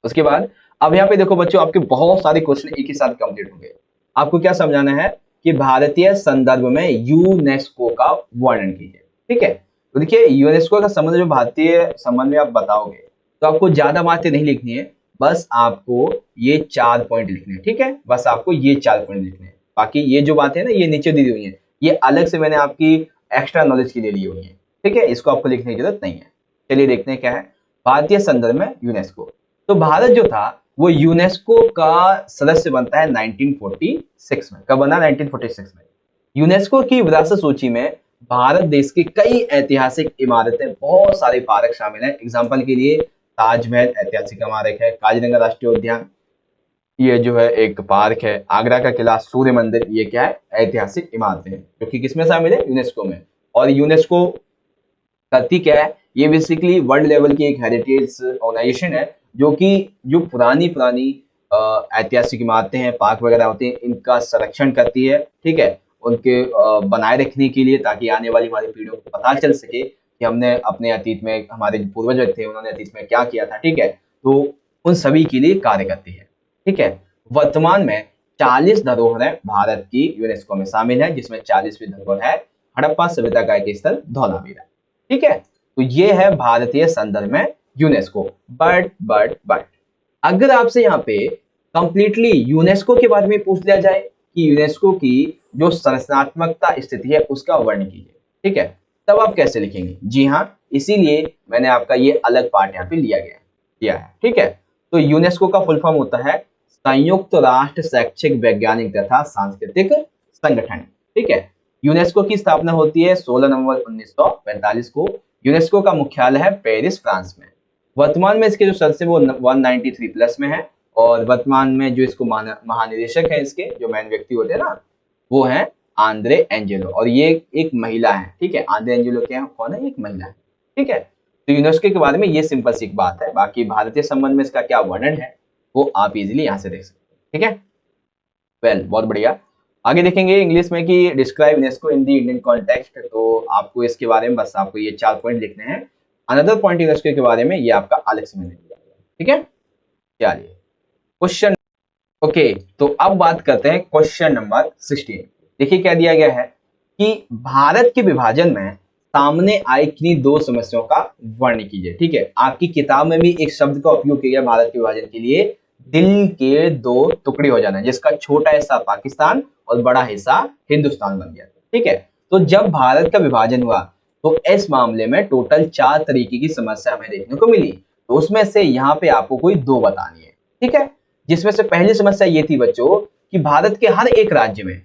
उसके बाद अब यहाँ पे देखो बच्चों, आपके बहुत सारे क्वेश्चन एक ही साथ कंप्लीट होंगे। आपको क्या समझाना है कि भारतीय संदर्भ में यूनेस्को का वर्णन कीजिए। ठीक है, तो देखिए यूनेस्को का संबंध जो भारतीय संबंध में आप बताओगे तो आपको ज्यादा बातें नहीं लिखनी है, बस आपको ये 4 पॉइंट लिखने हैं। ठीक है, बस आपको ये 4 पॉइंट लिखने हैं। बाकी ये जो बातें है ना, ये नीचे दी हुई है, ये अलग से मैंने आपकी एक्स्ट्रा नॉलेज के लिए ली हुई है। ठीक है, इसको आपको लिखने की जरूरत नहीं है। चलिए देखते हैं क्या है भारतीय संदर्भ में यूनेस्को। तो भारत जो था वो यूनेस्को का सदस्य बनता है 1946 में। कब बना? 1946 में। यूनेस्को की विरासत सूची में भारत देश की कई ऐतिहासिक इमारतें, बहुत सारे पार्क शामिल हैं। एग्जाम्पल के लिए ताजमहल ऐतिहासिक स्मारक है, काजीरंगा राष्ट्रीय उद्यान ये जो है एक पार्क है, आगरा का किला, सूर्य मंदिर, ये क्या है? ऐतिहासिक इमारतें हैं, जो कि किसमें शामिल है? यूनेस्को में। और यूनेस्को करती क्या है? ये बेसिकली वर्ल्ड लेवल की एक हेरिटेज ऑर्गेनाइजेशन है, जो कि जो पुरानी पुरानी ऐतिहासिक इमारतें हैं, पार्क वगैरह होते हैं, इनका संरक्षण करती है। ठीक है, उनके बनाए रखने के लिए, ताकि आने वाली हमारी पीढ़ियों को पता चल सके कि हमने अपने अतीत में, हमारे जो पूर्वज थे उन्होंने अतीत में क्या किया था। ठीक है, तो उन सभी के लिए कार्य करती है। ठीक है, वर्तमान में 40 धरोहरें भारत की यूनेस्को में शामिल है, जिसमें 40वीं धरोहर है हड़प्पा सभ्यता का एक स्थल धौलावीरा। ठीक है, तो ये है भारतीय संदर्भ में यूनेस्को। बट अगर आपसे यहाँ पे कंप्लीटली यूनेस्को के बारे में पूछ लिया जाए कि यूनेस्को की जो संरचनात्मकता स्थिति है उसका वर्णन कीजिए, ठीक है, तब आप कैसे लिखेंगे? जी हाँ, इसीलिए मैंने आपका ये अलग पार्ट यहाँ पे लिया है। ठीक है, तो यूनेस्को का फुल फॉर्म होता है संयुक्त राष्ट्र शैक्षिक, वैज्ञानिक तथा सांस्कृतिक संगठन। ठीक है, यूनेस्को की स्थापना होती है 16 नवंबर 1945 को। यूनेस्को का मुख्यालय है पेरिस, फ्रांस में। वर्तमान में इसके जो सदस्य वो 193 प्लस में है, और वर्तमान में जो इसको महानिदेशक है, इसके जो मेन व्यक्ति होते हैं ना, वो है आंद्रे एंजेलो, और ये एक महिला है। ठीक है, आंद्रे एंजेलो क्या कौन है? एक महिला है। ठीक है, तो यूनेस्को के बारे में ये सिंपल सी बात है। बाकी भारतीय संबंध में इसका क्या वर्णन है वो आप इजिली यहाँ से देख सकते हैं। ठीक है, बहुत बढ़िया। आगे देखेंगे इंग्लिश में कि describe UNESCO in the Indian context, तो आपको इसके बारे में बस आपको ये 4 पॉइंट लिखने हैं। अनदर पॉइंट यूनेस्को के बारे में ये आपका अलग से मैंने दिया। ठीक है, चलिए क्वेश्चन। ओके, तो अब बात करते हैं क्वेश्चन नंबर 16। देखिए क्या दिया गया है कि भारत के विभाजन में सामने आई किन्हीं 2 समस्याओं का वर्णन कीजिए। ठीक है, आपकी किताब में भी एक शब्द का उपयोग किया गया भारत के विभाजन के लिए, दिल के 2 टुकड़े हो जाना, जिसका छोटा हिस्सा पाकिस्तान और बड़ा हिस्सा हिंदुस्तान बन गया। ठीक है, तो जब भारत का विभाजन हुआ तो इस मामले में टोटल 4 तरीके की समस्या हमें देखने को मिली, तो उसमें से यहाँ पे आपको कोई 2 बतानी है। ठीक है, जिसमें से पहली समस्या ये थी बच्चों कि भारत के हर एक राज्य में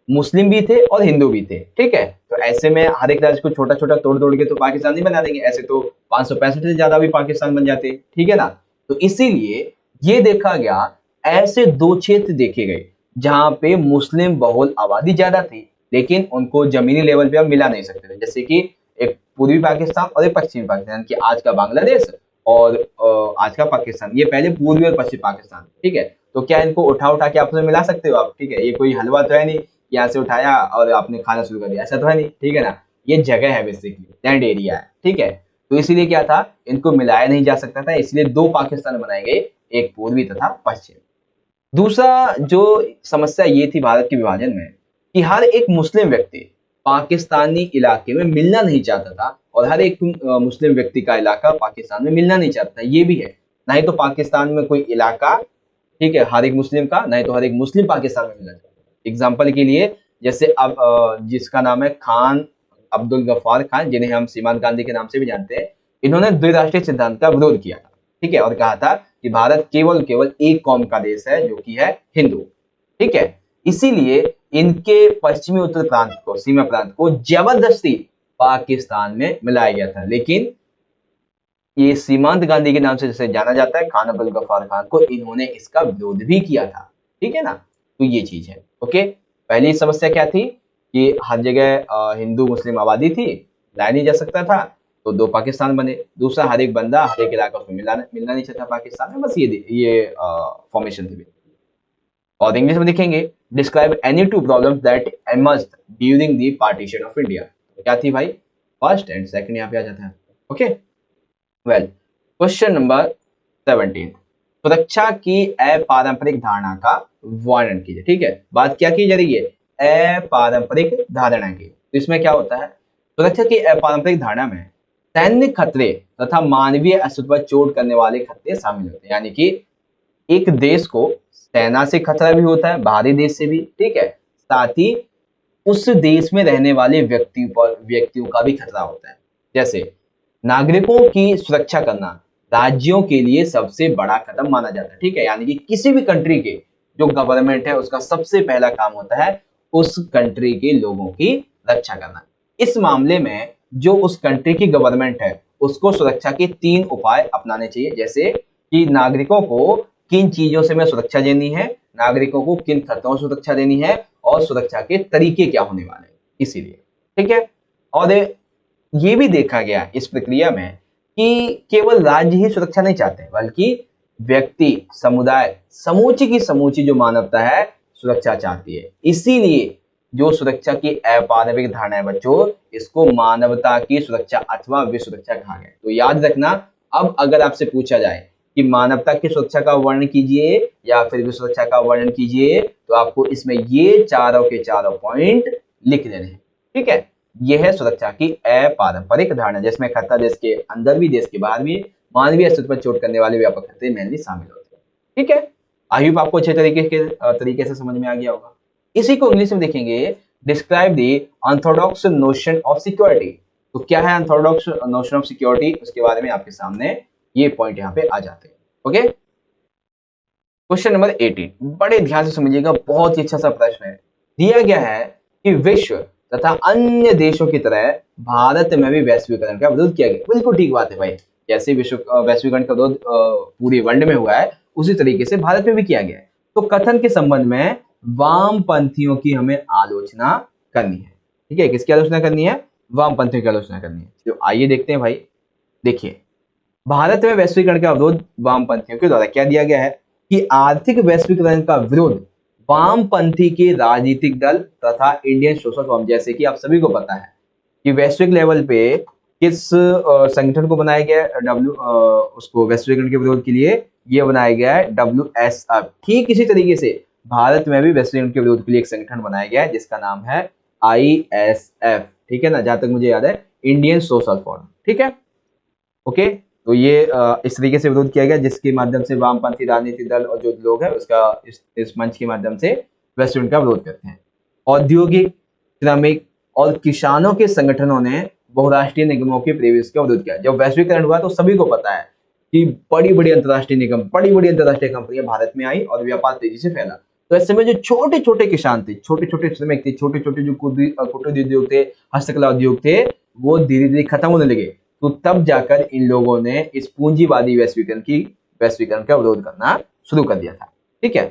मुस्लिम भी थे और हिंदू भी थे। ठीक है, तो ऐसे में हर एक राज्य को छोटा छोटा तोड़ तोड़ के तो पाकिस्तान नहीं बना देंगे, ऐसे तो 565 से ज्यादा भी पाकिस्तान बन जाते। ठीक है ना, तो इसीलिए ये देखा गया, ऐसे 2 क्षेत्र देखे गए जहां पे मुस्लिम बहुल आबादी ज्यादा थी, लेकिन उनको जमीनी लेवल पे हम मिला नहीं सकते थे। जैसे कि एक पूर्वी पाकिस्तान और एक पश्चिमी पाकिस्तान, कि आज का बांग्लादेश और आज का पाकिस्तान, ये पहले पूर्वी और पश्चिमी पाकिस्तान। ठीक है, तो क्या इनको उठा उठा के आपस में मिला सकते हो आप? ठीक है, ये कोई हलवा तो है नहीं, यहाँ से उठाया और आपने खाना शुरू कर दिया, ऐसा तो है नहीं। ठीक है ना, ये जगह है, बेसिकली लैंड एरिया है। ठीक है, तो इसीलिए क्या था, इनको मिलाया नहीं जा सकता था, इसलिए 2 पाकिस्तान बनाए गए, एक पूर्वी तथा पश्चिम। दूसरा जो समस्या ये थी भारत के विभाजन में कि हर एक मुस्लिम व्यक्ति पाकिस्तानी इलाके में मिलना नहीं चाहता था, और हर एक मुस्लिम व्यक्ति का इलाका पाकिस्तान में मिलना नहीं चाहता था। ये भी है, ना ही तो पाकिस्तान में कोई इलाका, ठीक है, हर एक मुस्लिम का, नहीं तो हर एक मुस्लिम पाकिस्तान में मिलना चाहता है। एग्जाम्पल के लिए जैसे अब जिसका नाम है खान अब्दुल गफ्फार खान, जिन्हें हम सीमांत गांधी के नाम से भी जानते हैं, इन्होंने द्विराष्ट्रीय सिद्धांत का विरोध किया था। ठीक है, और कहा था कि भारत केवल एक कौम का देश है, जो कि है हिंदू। ठीक है, इसीलिए इनके पश्चिमी उत्तर प्रांत को, सीमा प्रांत को जबरदस्ती पाकिस्तान में मिलाया गया था। लेकिन ये सीमांत गांधी के नाम से जैसे जाना जाता है, खान अब्दुल गफ्फार खान को, इन्होंने इसका विरोध भी किया था। ठीक है ना, तो ये चीज है। ओके, पहली समस्या क्या थी कि हर जगह हिंदू मुस्लिम आबादी थी, लाया नहीं जा सकता था, तो दो पाकिस्तान बने। दूसरा, हर एक बंदा हर एक इलाका उसमें मिलना नहीं चाहता पाकिस्तान में, बस ये फॉर्मेशन थी। और इंग्लिश में देखेंगे, describe any two problems that emerged during the partition of India. क्या थी भाई? फर्स्ट एंड सेकंड यहाँ पे आ जाता है। ओके, वेल, क्वेश्चन नंबर 17, सुरक्षा की अपारंपरिक धारणा का वर्णन कीजिए। ठीक है, बात क्या की जा रही है? अपारंपरिक धारणा की। तो इसमें क्या होता है? सुरक्षा की अपारंपरिक धारणा में सैन्य खतरे तथा मानवीय अस्तित्व पर चोट करने वाले खतरे शामिल होते हैं। यानी कि एक देश को सेना से खतरा भी होता है, बाहरी देश से भी, ठीक है, साथ ही उस देश में रहने वाले व्यक्तियों का भी खतरा होता है। जैसे नागरिकों की सुरक्षा करना राज्यों के लिए सबसे बड़ा कदम माना जाता है। ठीक है, यानी कि किसी भी कंट्री के जो गवर्नमेंट है उसका सबसे पहला काम होता है उस कंट्री के लोगों की रक्षा करना। इस मामले में जो उस कंट्री की गवर्नमेंट है उसको सुरक्षा के 3 उपाय अपनाने चाहिए, जैसे कि नागरिकों को किन चीजों से मैं सुरक्षा देनी है, नागरिकों को किन खतरों से सुरक्षा देनी है, और सुरक्षा के तरीके क्या होने वाले हैं। इसीलिए ठीक है, और ये भी देखा गया इस प्रक्रिया में कि केवल राज्य ही सुरक्षा नहीं चाहते, बल्कि व्यक्ति, समुदाय, समूची की समूची जो मानवता है सुरक्षा चाहती है। इसीलिए जो सुरक्षा की अपारंपरिक धारणा है बच्चों, इसको मानवता की सुरक्षा अथवा विश्व सुरक्षा कहा गया। तो याद रखना, अब अगर आपसे पूछा जाए कि मानवता की सुरक्षा का वर्णन कीजिए या फिर विश्व सुरक्षा का वर्णन कीजिए, तो आपको इसमें ये चारों के चारों पॉइंट लिख देने हैं। ठीक है, यह है सुरक्षा की अपारंपरिक धारणा, जिसमें खतरा देश के अंदर भी देश के बाहर भी मानवीय अस्तित्व पर चोट करने वाले व्यापक खतरे मेनली शामिल होते हैं। ठीक है, आई होप आपको अच्छे तरीके से समझ में आ गया होगा। इसी को इंग्लिश में देखेंगे, describe the Orthodox notion of security. तो क्या है ऑर्थोडॉक्स नोशन ऑफ सिक्योरिटी, उसके बारे में आपके सामने ये पॉइंट यहाँ पे आ जाते हैं। ओके, क्वेश्चन नंबर 18, बड़े ध्यान से समझिएगा, बहुत ही अच्छा सा प्रश्न है। दिया गया है कि विश्व तथा अन्य देशों की तरह भारत में भी वैश्वीकरण का विरोध किया गया। बिल्कुल ठीक बात है भाई, जैसे वैश्वीकरण का विरोध पूरे वर्ल्ड में हुआ है, उसी तरीके से भारत में भी किया गया है। तो कथन के संबंध में वामपंथियों की हमें आलोचना करनी है। ठीक है, किसकी आलोचना करनी है? वामपंथियों की आलोचना करनी है। तो आइए देखते हैं भाई। देखिए, भारत में वैश्वीकरण का विरोध वामपंथियों के द्वारा क्या दिया गया है कि आर्थिक वैश्वीकरण का विरोध वामपंथी के राजनीतिक दल तथा इंडियन सोशल फॉर्म, जैसे कि आप सभी को पता है कि वैश्विक लेवल पे किस संगठन को बनाया गया है, उसको वैश्वीकरण के विरोध के लिए ये बनाया गया है WSF। ठीक इसी तरीके से भारत में भी वैश्वीकरण के विरोध के लिए एक संगठन बनाया गया है जिसका नाम है ISF। ठीक है ना, जहां तक मुझे याद है, इंडियन सोशल फॉर्म। ठीक है, ओके, तो ये इस तरीके से विरोध किया गया जिसके माध्यम से वामपंथी राजनीतिक दल और जो लोग हैं उसका इस मंच के माध्यम से वैश्वीकरण का विरोध करते हैं। औद्योगिक, श्रमिक और किसानों के संगठनों ने बहुराष्ट्रीय निगमों के प्रवेश का विरोध किया। जब वैश्वीकरण हुआ तो सभी को पता है कि बड़ी बड़ी अंतर्राष्ट्रीय निगम, बड़ी बड़ी अंतर्राष्ट्रीय कंपनियां भारत में आई और व्यापार तेजी से फैला। तो ऐसे में जो छोटे छोटे किसान थे, छोटे छोटे श्रमिक थे, छोटे छोटे जो कुटीर उद्योग थे, हस्तकला उद्योग थे, वो धीरे धीरे खत्म होने लगे। तो तब जाकर इन लोगों ने इस पूंजीवादी वैश्वीकरण का विरोध करना शुरू कर दिया था। ठीक है,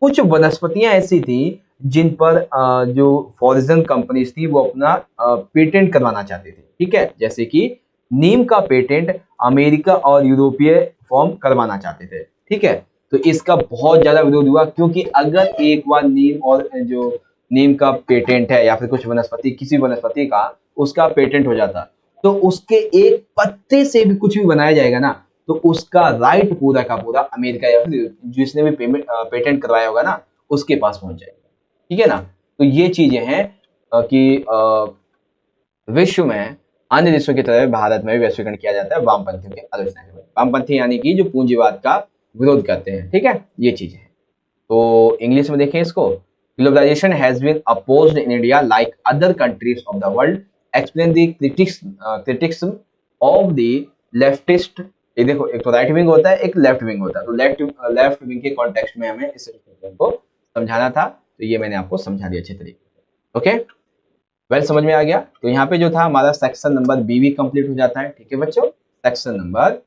कुछ वनस्पतियां ऐसी थी जिन पर जो फॉरेन कंपनीज थी वो अपना पेटेंट करवाना चाहती थी। ठीक है, जैसे कि नीम का पेटेंट अमेरिका और यूरोपीय फॉर्म करवाना चाहते थे। ठीक है, तो इसका बहुत ज्यादा विरोध हुआ, क्योंकि अगर एक बार नीम का पेटेंट है या फिर कुछ वनस्पति, किसी वनस्पति का उसका पेटेंट हो जाता, तो उसके एक पत्ते से भी कुछ भी बनाया जाएगा ना, तो उसका राइट पूरा का पूरा अमेरिका या फिर जिसने भी पेटेंट करवाया होगा ना उसके पास पहुंच जाएगा। ठीक है ना, तो ये चीजें हैं कि विश्व में अन्य देशों की तरह भारत में भी वैश्वीकरण किया जाता है वामपंथियों की आलोचना के बाद। वामपंथी यानी कि जो पूंजीवाद का विरोध करते हैं। ठीक है, ये चीजें हैं। तो इंग्लिश में देखें इसको, globalisation has been opposed in India like other countries of the world, explain the critics of the leftist. ये देखो, एक तो राइट विंग होता है, एक लेफ्ट विंग होता है। तो लेफ्ट विंग के कॉन्टेक्स्ट में हमें इस को समझाना था, तो ये मैंने आपको समझा दिया अच्छे तरीके से। ओके, वेल, समझ में आ गया। तो यहाँ पे जो था हमारा सेक्शन नंबर बी भी कंप्लीट हो जाता है। ठीक है बच्चों, सेक्शन नंबर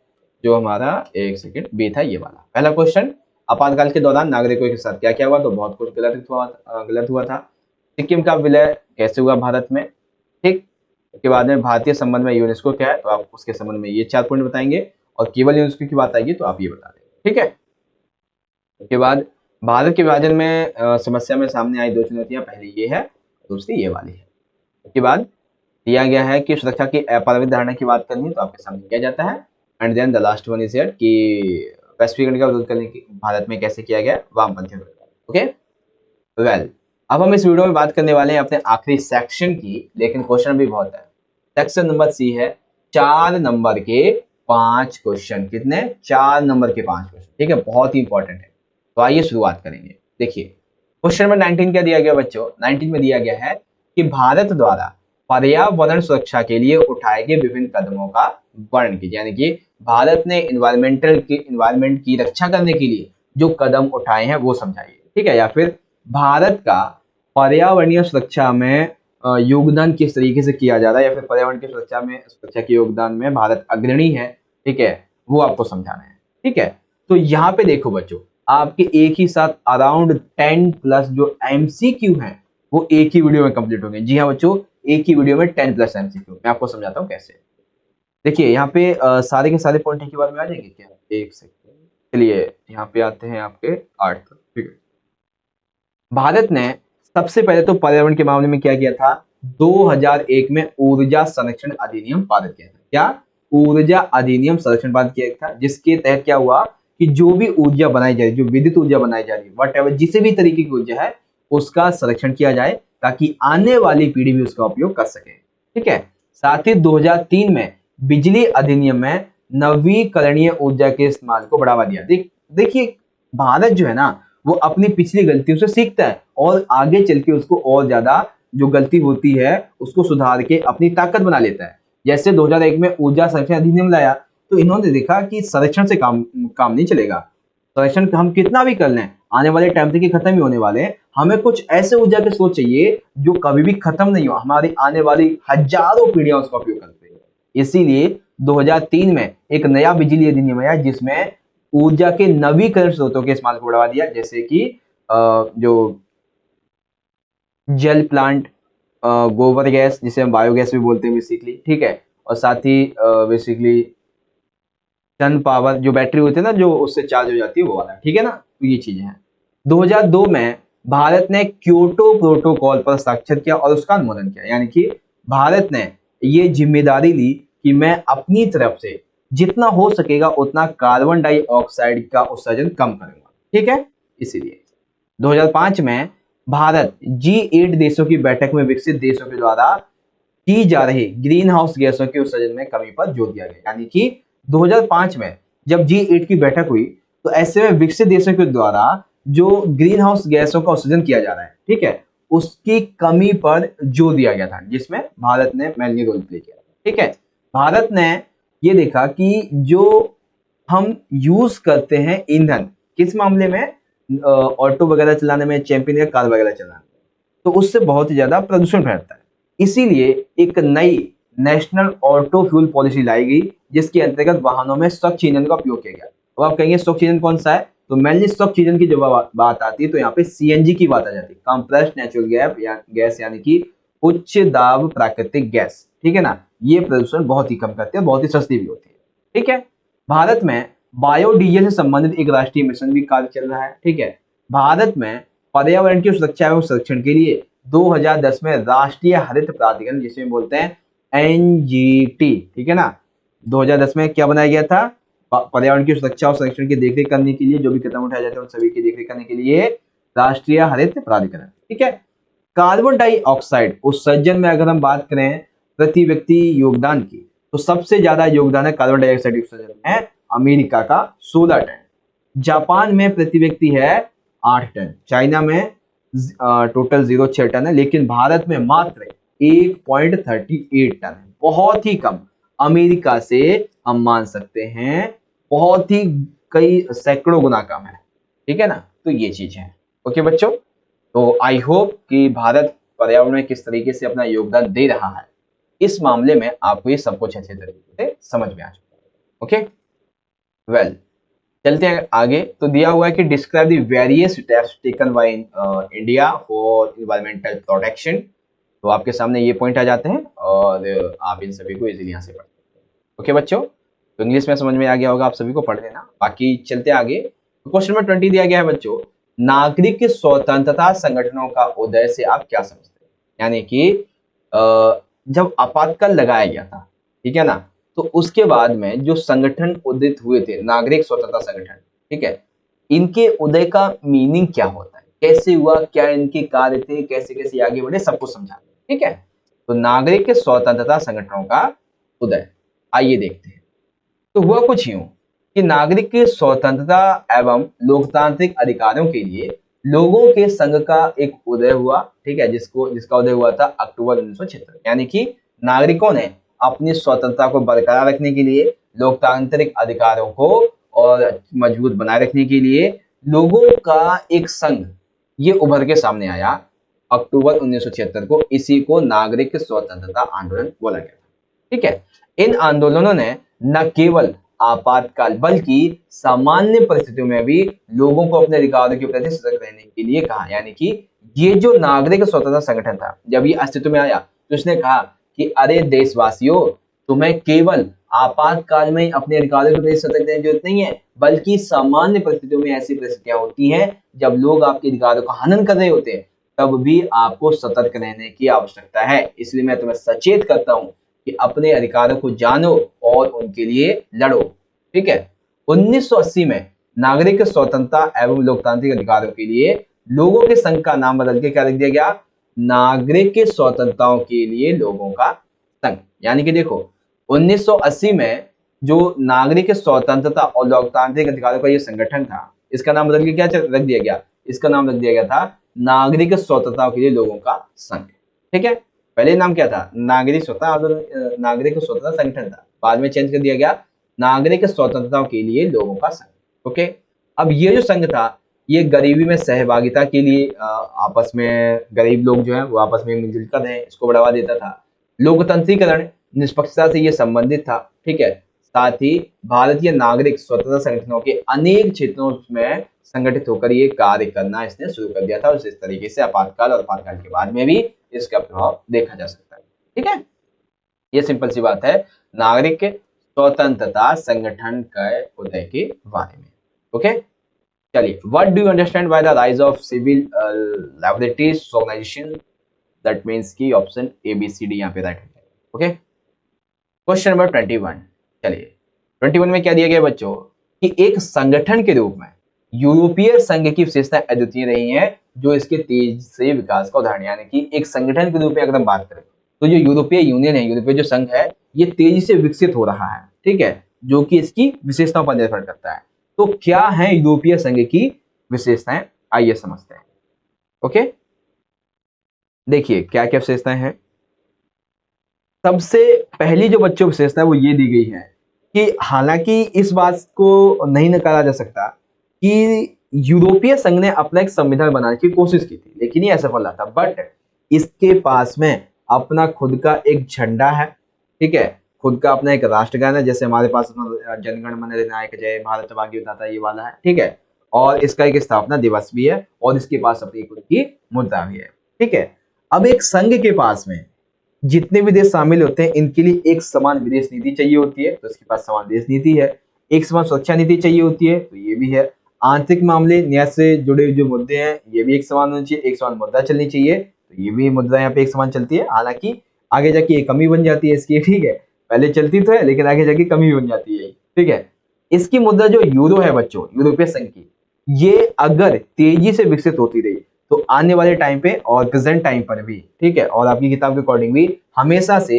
जो हमारा एक सेकंड बी था, ये वाला पहला क्वेश्चन, आपातकाल के दौरान नागरिकों के साथ क्या क्या हुआ? तो बहुत कुछ गलत हुआ था। सिक्किम का विलय कैसे हुआ भारत में? ठीक, उसके बाद में भारतीय संबंध में यूनेस्को क्या है, तो आप उसके संबंध में ये 4 पॉइंट बताएंगे, और केवल यूनेस्को की बात आएगी तो आप ये बता देंगे, ठीक है। उसके बाद भारत के विभाजन में समस्या में सामने आई 2 चुनौतियां, पहली ये है, दूसरी ये वाली है। उसके बाद दिया गया है कि सुरक्षा की अपरिमित धारणा की बात करनी है, तो आपके सामने किया जाता है। And then the last one is here कि वैश्वीकरण का विरोध करने की भारत में कैसे किया गया, वामपंथी। ओके वेल, अब हम इस वीडियो में बात करने वाले हैं अपने आखिरी सेक्शन की, लेकिन क्वेश्चन भी बहुत है। सेक्शन नंबर सी है 4 नंबर के 5 क्वेश्चन। कितने? 4 नंबर के 5 क्वेश्चन, ठीक है, बहुत ही इंपॉर्टेंट है। तो आइए शुरुआत करेंगे। देखिए क्वेश्चन नंबर 19 क्या दिया गया बच्चों? 19 में दिया गया है कि भारत द्वारा पर्यावरण सुरक्षा के लिए उठाए गए विभिन्न कदमों का वर्णन कीजिए, यानी कि भारत ने इन्वायरमेंट की रक्षा करने के लिए जो कदम उठाए हैं वो समझाइए, ठीक है। या फिर भारत का पर्यावरणीय सुरक्षा में योगदान किस तरीके से किया जा रहा है, या फिर पर्यावरण की सुरक्षा के योगदान में भारत अग्रणी है, ठीक है, वो आपको समझाना है, ठीक है। तो यहाँ पे देखो बच्चों, आपके एक ही साथ अराउंड 10 प्लस जो एमसीक्यू हैं वो एक ही वीडियो में कंप्लीट हो गए। जी हाँ बच्चों, एक ही वीडियो में 10 प्लस एमसीक्यू। मैं आपको समझाता हूँ कैसे। देखिए यहाँ पे सारे के सारे पॉइंट एक ही बार में आ जाएंगे क्या? एक सेकंड, चलिए यहाँ पे आते हैं आपके 8, ठीक है। भारत ने सबसे पहले तो पर्यावरण के मामले में क्या किया था? 2001 में ऊर्जा संरक्षण अधिनियम पारित किया था। क्या? ऊर्जा अधिनियम संरक्षण पारित किया था, जिसके तहत क्या हुआ कि जो भी ऊर्जा बनाई जा रही है, जो विद्युत ऊर्जा बनाई जा रही है, वट जिसे भी तरीके की ऊर्जा है उसका संरक्षण किया जाए ताकि आने वाली पीढ़ी भी उसका उपयोग कर सके, ठीक है। साथ ही 2003 में बिजली अधिनियम में नवीकरणीय ऊर्जा के इस्तेमाल को बढ़ावा दिया। देखिए भारत जो है ना वो अपनी पिछली गलतियों से सीखता है और आगे चल के उसको और ज्यादा जो गलती होती है उसको सुधार के अपनी ताकत बना लेता है। जैसे 2001 में ऊर्जा संरक्षण अधिनियम लाया तो इन्होंने देखा कि संरक्षण से काम नहीं चलेगा। संरक्षण हम कितना भी कर लें, आने वाले टाइम तक खत्म ही होने वाले हैं। हमें कुछ ऐसे ऊर्जा के स्रोत चाहिए जो कभी भी खत्म नहीं हो, हमारी आने वाली हजारों पीढ़ियां उसका उपयोग करते हैं। इसीलिए 2003 में एक नया बिजली अधिनियम आया जिसमें ऊर्जा के नवीकरण स्रोतों के इस्तेमाल को बढ़ावा दिया, जैसे कि जो जल प्लांट, गोबर गैस जिसे हम बायोगैस भी बोलते हैं बेसिकली, ठीक है। और साथ ही बेसिकली सन पावर जो बैटरी होती है ना जो उससे चार्ज हो जाती है वो वाला, ठीक है ना। तो ये चीजें हैं। 2002 में भारत ने क्योटो प्रोटोकॉल पर हस्ताक्षर किया और उसका अनुमोदन किया, यानी कि भारत ने ये जिम्मेदारी ली कि मैं अपनी तरफ से जितना हो सकेगा उतना कार्बन डाइऑक्साइड का उत्सर्जन कम करूंगा, ठीक है। इसीलिए 2005 में भारत G8 देशों की बैठक में विकसित देशों के द्वारा की जा रही ग्रीन हाउस गैसों के उत्सर्जन में कमी पर जोर दिया गया, यानी कि 2005 में जब G8 की बैठक हुई तो ऐसे में विकसित देशों के द्वारा जो ग्रीन हाउस गैसों का उत्सर्जन किया जा रहा है, ठीक है, उसकी कमी पर जोर दिया गया था, जिसमें भारत ने मेनली रोल प्ले किया, ठीक है। भारत ने ये देखा कि जो हम यूज करते हैं ईंधन किस मामले में, ऑटो वगैरह चलाने में, चैंपियन या कार वगैरह चलाने में, तो उससे बहुत ही ज्यादा प्रदूषण फैलता है। इसीलिए एक नई नेशनल ऑटो फ्यूल पॉलिसी लाई गई जिसके अंतर्गत वाहनों में स्वच्छ ईंधन का उपयोग किया गया। तो आप कहेंगे स्वच्छ ईंधन कौन सा है, तो मेनली स्वच्छ ईंधन की जब बात आती है तो यहाँ पे सीएनजी की बात आ जाती है, कंप्रेस्ड नेचुरल गैस, यानी कि उच्च दाब प्राकृतिक गैस, ठीक है ना। ये प्रदूषण बहुत ही कम करती है, बहुत ही सस्ती भी होती है, ठीक है। भारत में बायोडीजल से संबंधित एक राष्ट्रीय मिशन भी कार्य चल रहा है, ठीक है। भारत में पर्यावरण की सुरक्षा एवं संरक्षण के लिए 2010 में राष्ट्रीय हरित प्राधिकरण जिसे बोलते हैं एनजीटी, ठीक है ना, 2010 में क्या बनाया गया था? पर्यावरण की सुरक्षा और संरक्षण की देखरेख करने के लिए जो भी कदम उठाए जाते हैं उन सभी की देखरेख करने के लिए राष्ट्रीय हरित प्राधिकरण, ठीक है। कार्बन डाइऑक्साइड उत्सर्जन में अगर हम बात करें प्रति व्यक्ति योगदान की, तो सबसे ज्यादा योगदान है कार्बन डाइऑक्साइड उत्सर्जन में अमेरिका का 16 टन, जापान में प्रति व्यक्ति है 8 टन, चाइना में टोटल 0.6 टन है, लेकिन भारत में मात्र 1.38 टन है, बहुत ही कम। अमेरिका से हम मान सकते हैं बहुत ही कई सैकड़ों गुना कम है, ठीक है ना। तो ये चीज है। ओके बच्चों, तो आई होप कि भारत पर्यावरण में किस तरीके से अपना योगदान दे रहा है इस मामले में आपको ये सब कुछ अच्छे तरीके से समझ में आ चुका है। ओके वेल, चलते हैं आगे। तो दिया हुआ है कि describe the various steps taken by India for environmental protection. तो आपके सामने ये पॉइंट आ जाते हैं और आप इन सभी को इजीली यहाँ से पढ़ सकते हैं। ओके बच्चों, तो इंग्लिश में समझ में आ गया होगा, आप सभी को पढ़ लेना। बाकी चलते आगे। क्वेश्चन नंबर 20 दिया गया है बच्चों, नागरिक स्वतंत्रता संगठनों का उदय से आप क्या समझते हैं? यानी कि जब आपातकाल लगाया गया था, ठीक है ना, तो उसके बाद में जो संगठन उदित हुए थे, नागरिक स्वतंत्रता संगठन, ठीक है, इनके उदय का मीनिंग क्या होता है, कैसे हुआ, क्या इनके कार्य थे, कैसे कैसे आगे बढ़े, सब कुछ समझा, ठीक है। तो नागरिक स्वतंत्रता संगठनों का उदय, आइए देखते हैं। तो हुआ कुछ यूं कि नागरिक की स्वतंत्रता एवं लोकतांत्रिक अधिकारों के लिए लोगों के संघ का एक उदय हुआ, ठीक है, जिसका उदय हुआ था अक्टूबर 1976। यानी कि नागरिकों ने अपनी स्वतंत्रता को बरकरार रखने के लिए, लोकतांत्रिक अधिकारों को और मजबूत बनाए रखने के लिए लोगों का एक संघ ये उभर के सामने आया अक्टूबर 1976 को। इसी को नागरिक स्वतंत्रता आंदोलन बोला गया, ठीक है। इन आंदोलनों ने न केवल आपातकाल बल्कि सामान्य परिस्थितियों में भी लोगों को अपने अधिकारों के प्रति सजग रहने के लिए कहा। यानी कि ये जो नागरिक स्वतंत्रता संगठन था, जब ये अस्तित्व में आया तो इसने कहा कि अरे देशवासियों, तुम्हें केवल आपातकाल में अपने अधिकारों के प्रति सतर्क रहने की जरूरत नहीं है, बल्कि सामान्य परिस्थितियों में ऐसी परिस्थितियां होती हैं जब लोग आपके अधिकारों का हनन कर रहे होते हैं, तब भी आपको सतर्क रहने की आवश्यकता है। इसलिए मैं तुम्हें सचेत करता हूं कि अपने अधिकारों को जानो और उनके लिए लड़ो, ठीक है। 1980 में नागरिक स्वतंत्रता एवं लोकतांत्रिक अधिकारों के लिए लोगों के संघ का नाम बदल के क्या लिख दिया गया, नागरिक स्वतंत्रताओं के लिए लोगों का संघ। यानी कि देखो 1980 में जो नागरिक स्वतंत्रता और लोकतांत्रिक अधिकारों का ये संगठन था, इसका नाम बदल के क्या रख दिया गया, इसका नाम रख दिया गया था नागरिक स्वतंत्रता के लिए लोगों का संघ, ठीक है। पहले नाम क्या था, नागरिक स्वतंत्रता संगठन था, बाद में चेंज कर दिया गया नागरिक स्वतंत्रता के लिए लोगों का संघ। ओके, अब ये जो संघ था ये गरीबी में सहभागिता के लिए आपस में गरीब लोग जो है वो आपस में मिलजुल कर रहे, इसको बढ़ावा देता था। लोकतंत्रीकरण निष्पक्षता से ये संबंधित था, ठीक है। साथ ही भारतीय नागरिक स्वतंत्रता संगठनों के अनेक क्षेत्रों में संगठित होकर ये कार्य करना इसने शुरू कर दिया था। और इस तरीके से आपातकाल और आपातकाल के बाद में भी इसका प्रभाव देखा जा सकता है, ठीक है। ये सिंपल सी बात है नागरिक स्वतंत्रता संगठन के उदय के बारे में। ओके, चलिए, what do you understand by the rise of civil liberties organisation? That means की option A B C D यहाँ पे राइट हो जाएगा। Okay, question number 21। चलिए 21 में क्या दिया गया बच्चों कि एक संगठन के रूप में यूरोपीय संघ की विशेषताएं अद्वितीय रही हैं जो इसके तेज से विकास का उदाहरण। यानी कि एक संगठन के रूप में अगर हम बात करें तो जो यूरोपीय यूनियन है, यूरोपीय जो संघ है, ये तेजी से विकसित हो रहा है, ठीक है, जो कि इसकी विशेषताओं पर निर्भर करता है। तो क्या है यूरोपीय संघ की विशेषताएं, आइए समझते हैं। ओके, देखिए क्या क्या विशेषताएं हैं। सबसे पहली जो बच्चों विशेषता है वो ये दी गई है कि हालांकि इस बात को नहीं नकारा जा सकता कि यूरोपीय संघ ने अपना एक संविधान बनाने की कोशिश की थी, लेकिन ये असफल रहा था। बट इसके पास में अपना खुद का एक झंडा है, ठीक है, खुद का अपना एक राष्ट्रगान है, जैसे हमारे पास जनगण मन अधिनायक जय भारत भाग्य विधाता ये वाला है, ठीक है। और इसका एक स्थापना दिवस भी है और इसके पास अपनी खुद की मुद्रा भी है, ठीक है। अब एक संघ के पास में जितने भी देश शामिल होते हैं इनके लिए एक समान विदेश नीति चाहिए होती है, तो इसके पास समान विदेश नीति है। एक समान सुरक्षा नीति चाहिए होती है, तो ये भी है। आंतरिक मामले न्याय से जुड़े जो मुद्दे हैं ये भी एक समान होनी चाहिए, एक समान मुद्रा चलनी चाहिए, तो ये भी मुद्रा यहाँ पे एक समान चलती है। हालांकि आगे जाके एक कमी बन जाती है इसकी, ठीक है, पहले चलती तो है लेकिन आगे जाके कमी बन जाती है, ठीक है। इसकी मुद्रा जो यूरो है बच्चों, यूरोपीय संघ की, ये अगर तेजी से विकसित होती रही तो आने वाले टाइम पे और प्रेजेंट टाइम पर भी, ठीक है, और आपकी किताब के अकॉर्डिंग भी हमेशा से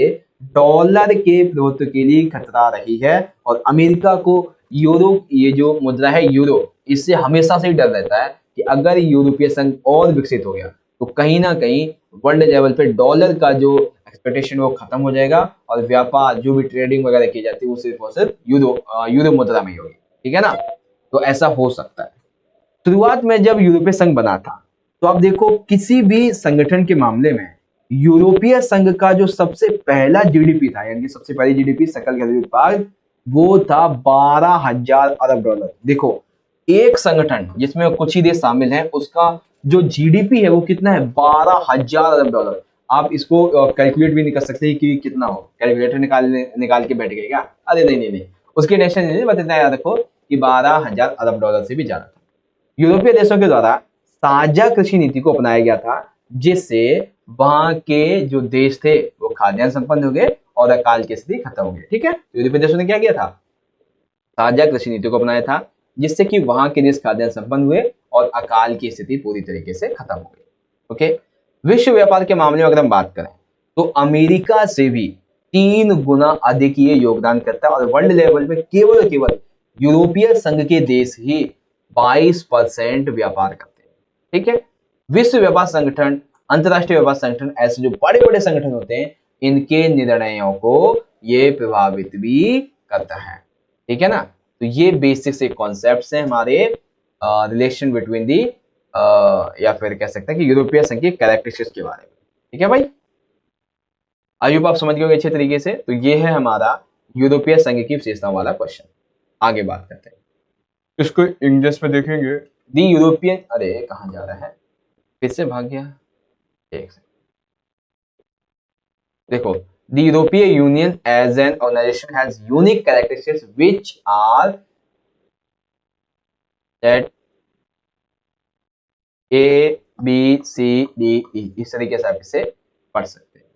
डॉलर के प्रभुत्व के लिए खतरा रही है। और अमेरिका को यूरो, ये जो मुद्रा है यूरो, इससे हमेशा से ही डर रहता है कि अगर यूरोपीय संघ और विकसित हो गया तो कहीं ना कहीं वर्ल्ड लेवल पे डॉलर का जो एक्सपेक्टेशन वो खत्म हो जाएगा और व्यापार जो भी ट्रेडिंग वगैरह की जाती है वो सिर्फ और सिर्फ यूरो मुद्रा में ही होगी, ठीक है ना। तो ऐसा हो सकता है। शुरुआत में जब यूरोपीय संघ बना था तो आप देखो किसी भी संगठन के मामले में यूरोपीय संघ का जो सबसे पहला जीडीपी था, यानी कि सबसे पहली जीडीपी सकल घरेलू उत्पाद, वो था 12,000 अरब डॉलर। देखो एक संगठन जिसमें कुछ ही देश शामिल हैं उसका जो जीडीपी है वो कितना है, 12,000 अरब डॉलर। आप इसको कैलकुलेट भी नहीं कर सकते कि कितना हो, कैलकुलेटर निकाल के बैठ गए क्या? अरे नहीं नहीं नहीं, उसकी टेंशन नहीं, बस इतना याद रखो कि 12,000 अरब डॉलर से भी ज्यादा था। यूरोपीय देशों के द्वारा साझा कृषि नीति को अपनाया गया था, जिससे वहां के जो देश थे वो खाद्यान्न संपन्न हो गए और अकाल की स्थिति खत्म हो गई। ठीक है, यूरोपीय देशों ने क्या किया था? साझा कृषि नीति को अपनाया था, जिससे कि वहां के देश खाद्यान्न संपन्न हुए और अकाल की स्थिति पूरी तरीके से खत्म हो गई। ओके, विश्व व्यापार के मामले में अगर हम बात करें तो अमेरिका से भी 3 गुना अधिक ये योगदान करता है, और वर्ल्ड लेवल पे केवल केवल यूरोपीय संघ के देश ही 22% व्यापार करते हैं। ठीक है, विश्व व्यापार संगठन, अंतरराष्ट्रीय व्यापार संगठन, ऐसे जो बड़े बड़े संगठन होते हैं, इनके निर्णयों को ये प्रभावित भी करता है। ठीक है ना, तो ये बेसिक से कॉन्सेप्ट्स हैं हमारे रिलेशन बिटवीन दी या फिर कह सकते हैं कि यूरोपीय संघ की कैरेक्टरिस्टिक्स के बारे में। ठीक है भाई, आई होप आप समझ गए अच्छे तरीके से। तो ये है हमारा यूरोपीय संघ की विशेषताओं वाला क्वेश्चन। आगे बात करते हैं, इसको इंग्लिश में देखेंगे। दी यूरोपियन, अरे कहाँ जा रहा है, फिर से भाग गया, एक सेकंड। देखो, the European Union as an organisation has unique characteristics which are that A B C D E, इस तरीके से आप इसे पढ़ सकते हैं।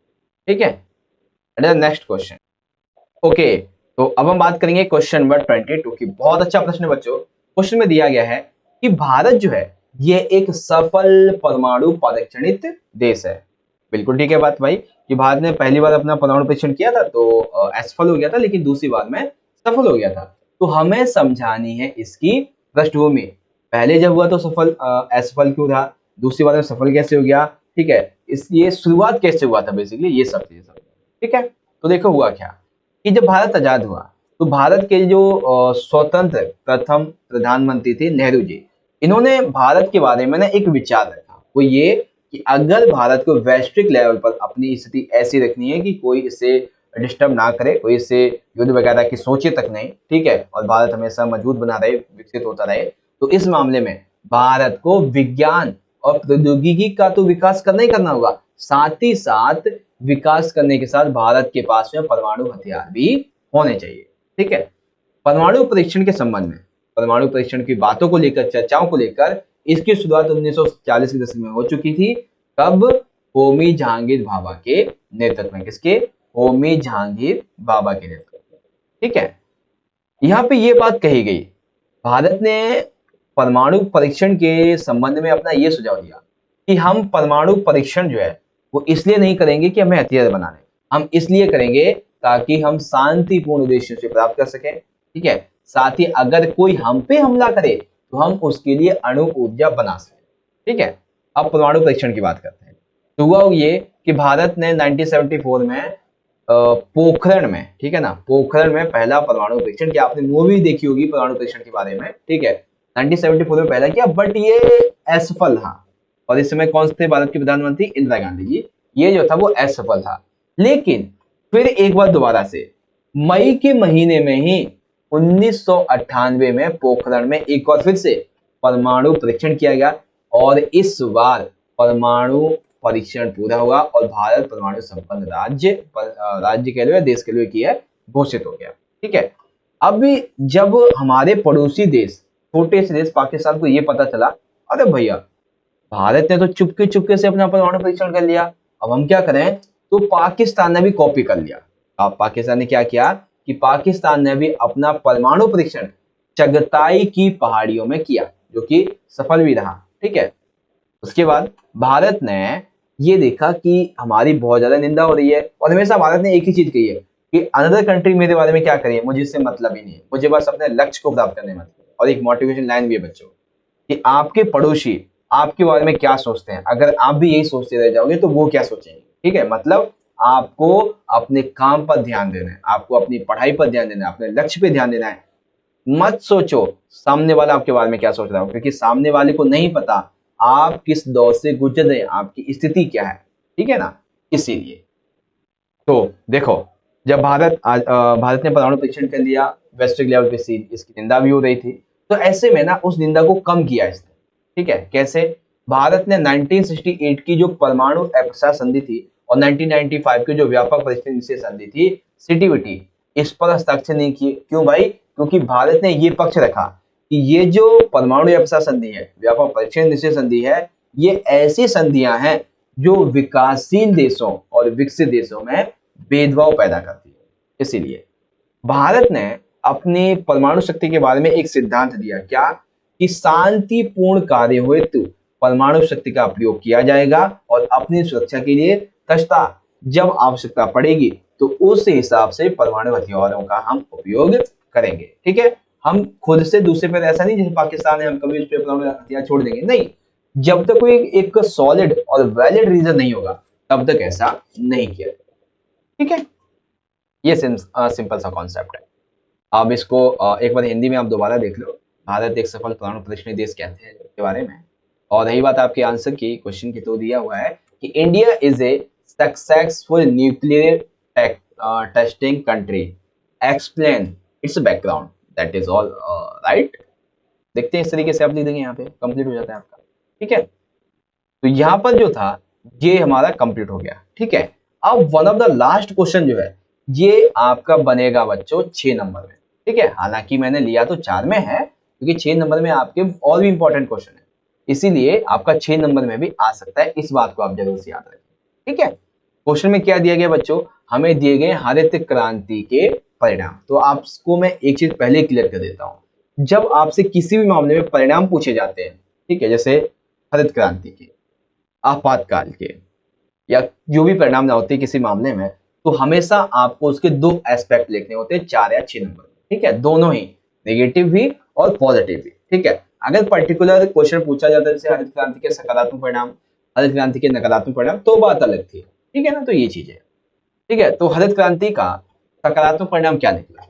ठीक है, नेक्स्ट क्वेश्चन। ओके, तो अब हम बात करेंगे क्वेश्चन नंबर 22 की। बहुत अच्छा प्रश्न है बच्चों। क्वेश्चन में दिया गया है कि भारत जो है ये एक सफल परमाणु परीक्षणित देश है। बिल्कुल ठीक है बात भाई, कि भारत ने पहली बार अपना परमाणु परीक्षण किया था तो असफल हो गया था, लेकिन दूसरी बार में सफल हो गया था। तो हमें समझानी है इसकी पृष्ठभूमि। पहले जब हुआ तो सफल असफल क्यों रहा, दूसरी बार में सफल कैसे हो गया, ठीक है, इस ये शुरुआत कैसे हुआ था, बेसिकली ये सब चीजें। ठीक है, तो देखो हुआ क्या कि जब भारत आजाद हुआ तो भारत के जो स्वतंत्र प्रथम प्रधानमंत्री थे नेहरू जी, इन्होंने भारत के बारे में ना एक विचार रखा, वो ये कि अगर भारत को वैश्विक लेवल पर अपनी स्थिति ऐसी रखनी है कि कोई इसे डिस्टर्ब ना करे, कोई इसे युद्ध वगैरह की सोचे तक नहीं, ठीक है, और भारत हमेशा मजबूत बना रहे, विकसित होता रहे, तो इस मामले में भारत को विज्ञान और प्रौद्योगिकी का तो विकास करना ही करना होगा, साथ ही साथ विकास करने के साथ भारत के पास में परमाणु हथियार भी होने चाहिए। ठीक है, परमाणु परीक्षण के संबंध में, परमाणु परीक्षण की बातों को लेकर, चर्चाओं को लेकर इसकी शुरुआत 1940 के दशक में हो चुकी थी। कब? होमी जहांगीर भाभा के नेतृत्व में। किसके? होमी जहांगीर भाभा के नेतृत्व में। ठीक है, यहाँ पे ये बात कही गई, भारत ने परमाणु परीक्षण के संबंध में अपना ये सुझाव दिया कि हम परमाणु परीक्षण जो है वो इसलिए नहीं करेंगे कि हमें हथियार बनाने, हम इसलिए करेंगे ताकि हम शांतिपूर्ण उद्देश्यों से प्राप्त कर सकें। ठीक है, साथ ही अगर कोई हम पे हमला करे तो हम उसके लिए अणु ऊर्जा बना सकें। ठीक है, अब परमाणु परीक्षण की बात करते हैं। तो हुआ ये कि भारत ने 1974 में पोखरण में, ठीक है ना, पोखरण में पहला परमाणु परीक्षण किया। आपने मूवी देखी होगी परमाणु परीक्षण के बारे में, ठीक है, 1974 में पहला किया, बट ये असफल था। और इस समय कौन थे भारत के प्रधानमंत्री? इंदिरा गांधी जी। ये जो था वो असफल था, लेकिन फिर एक बार दोबारा से मई के महीने में ही 1998 में पोखरण में एक और फिर से परमाणु परीक्षण किया गया, और इस बार परमाणु परीक्षण पूरा हुआ और भारत परमाणु संपन्न राज्य के लिए, देश के लिए की है, घोषित हो गया। ठीक है, अब जब हमारे पड़ोसी देश, छोटे से देश पाकिस्तान को ये पता चला, अरे भैया भारत ने तो चुपके चुपके से अपना परमाणु परीक्षण कर लिया, अब हम क्या करें, तो पाकिस्तान ने भी कॉपी कर लिया। अब पाकिस्तान ने क्या किया कि पाकिस्तान ने भी अपना परमाणु परीक्षण चगताई की पहाड़ियों में किया, जो कि सफल भी रहा। ठीक है, उसके बाद भारत ने ये देखा कि हमारी बहुत ज्यादा निंदा हो रही है, और हमेशा भारत ने एक ही चीज कही है कि अनदर कंट्री मेरे बारे में क्या करिए, मुझे इससे मतलब ही नहीं है, मुझे बस अपने लक्ष्य को प्राप्त करने में मतलब। और एक मोटिवेशन लाइन भी है बच्चों कि आपके पड़ोसी आपके बारे में क्या सोचते हैं, अगर आप भी यही सोचते रह जाओगे तो वो क्या सोचेंगे। ठीक है, मतलब आपको अपने काम पर ध्यान देना है, आपको अपनी पढ़ाई पर ध्यान देना है, अपने लक्ष्य पे ध्यान देना है। मत सोचो सामने वाला आपके बारे में क्या सोच रहा हो, क्योंकि सामने वाले को नहीं पता आप किस दौर से गुजर रहे हैं, आपकी स्थिति क्या है। ठीक है ना, इसीलिए तो देखो, जब भारत ने परमाणु परीक्षण कर लिया, वैश्विक लेवल पे इसकी निंदा भी हो रही थी, तो ऐसे में ना उस निंदा को कम किया इसने। ठीक है, कैसे? भारत ने 1968 की जो परमाणु अप्रसार संधि थी और 1995 की जो व्यापक परिस्थिति निषेध संधि थी सीटीबीटी, इस पर हस्ताक्षर नहीं किए। क्यों भाई? क्योंकि भारत ने ये पक्ष रखा कि ये जो परमाणु अवसाद संधि है, व्यापक परिस्थिति निषेध संधि है, ये ऐसी संधियां हैं जो विकासशील देशों और विकसित देशों में भेदभाव पैदा करती है। इसीलिए भारत ने अपनी परमाणु शक्ति के बारे में एक सिद्धांत दिया, क्या? कि शांतिपूर्ण कार्य हेतु परमाणु शक्ति का प्रयोग किया जाएगा और अपनी सुरक्षा के लिए तथा जब आवश्यकता पड़ेगी तो उस हिसाब से परमाणु हथियारों का हम उपयोग करेंगे। ठीक है, हम खुद से दूसरे पर ऐसा नहीं जैसे पाकिस्तान है हम कभी उस पर परमाणु हथियार छोड़ देंगे, नहीं। जब तक कोई एक सॉलिड और वैलिड रीजन नहीं होगा तब तक ऐसा नहीं किया जाएगा। ठीक है, ये सिंपल सा कॉन्सेप्ट है। अब इसको एक बार हिंदी में आप दोबारा देख लो। भारत एक सफल परमाणु प्रतिष्ठित देश कहते हैं के बारे में। और रही बात आपके आंसर की, क्वेश्चन की, तो दिया हुआ है कि India is a successful nuclear testing country, explain it's background, that is all right. देखते हैं, इस तरीके से आप लिख देंगे, यहाँ पे कंप्लीट हो जाता है आपका। ठीक है, तो यहाँ पर जो था ये हमारा कंप्लीट हो गया। ठीक है, अब one of the last question जो है ये आपका बनेगा बच्चों 6 नंबर में। ठीक है, हालांकि मैंने लिया तो 4 में है क्योंकि 6 नंबर में आपके और भी इंपॉर्टेंट क्वेश्चन है, इसीलिए आपका 6 नंबर में भी आ सकता है। इस बात को आप जरूर से याद रखें। ठीक है, क्वेश्चन में क्या दिया गया बच्चों? हमें दिए गए हरित क्रांति के परिणाम। तो आपको मैं एक चीज पहले क्लियर कर देता हूं, जब आपसे किसी भी मामले में परिणाम पूछे जाते हैं, ठीक है, जैसे हरित क्रांति के, आपातकाल के, या जो भी परिणाम ना होते किसी मामले में, तो हमेशा आपको उसके 2 एस्पेक्ट लिखने होते हैं 4 या 6 नंबर। ठीक है, दोनों ही, नेगेटिव भी और पॉजिटिव भी। ठीक है, अगर पर्टिकुलर क्वेश्चन पूछा जाता है जैसे हरित क्रांति के सकारात्मक परिणाम, हरित क्रांति के नकारात्मक परिणाम, तो बात अलग थी। ठीक है ना, तो ये चीज है। ठीक है, तो हरित क्रांति का सकारात्मक परिणाम क्या निकला?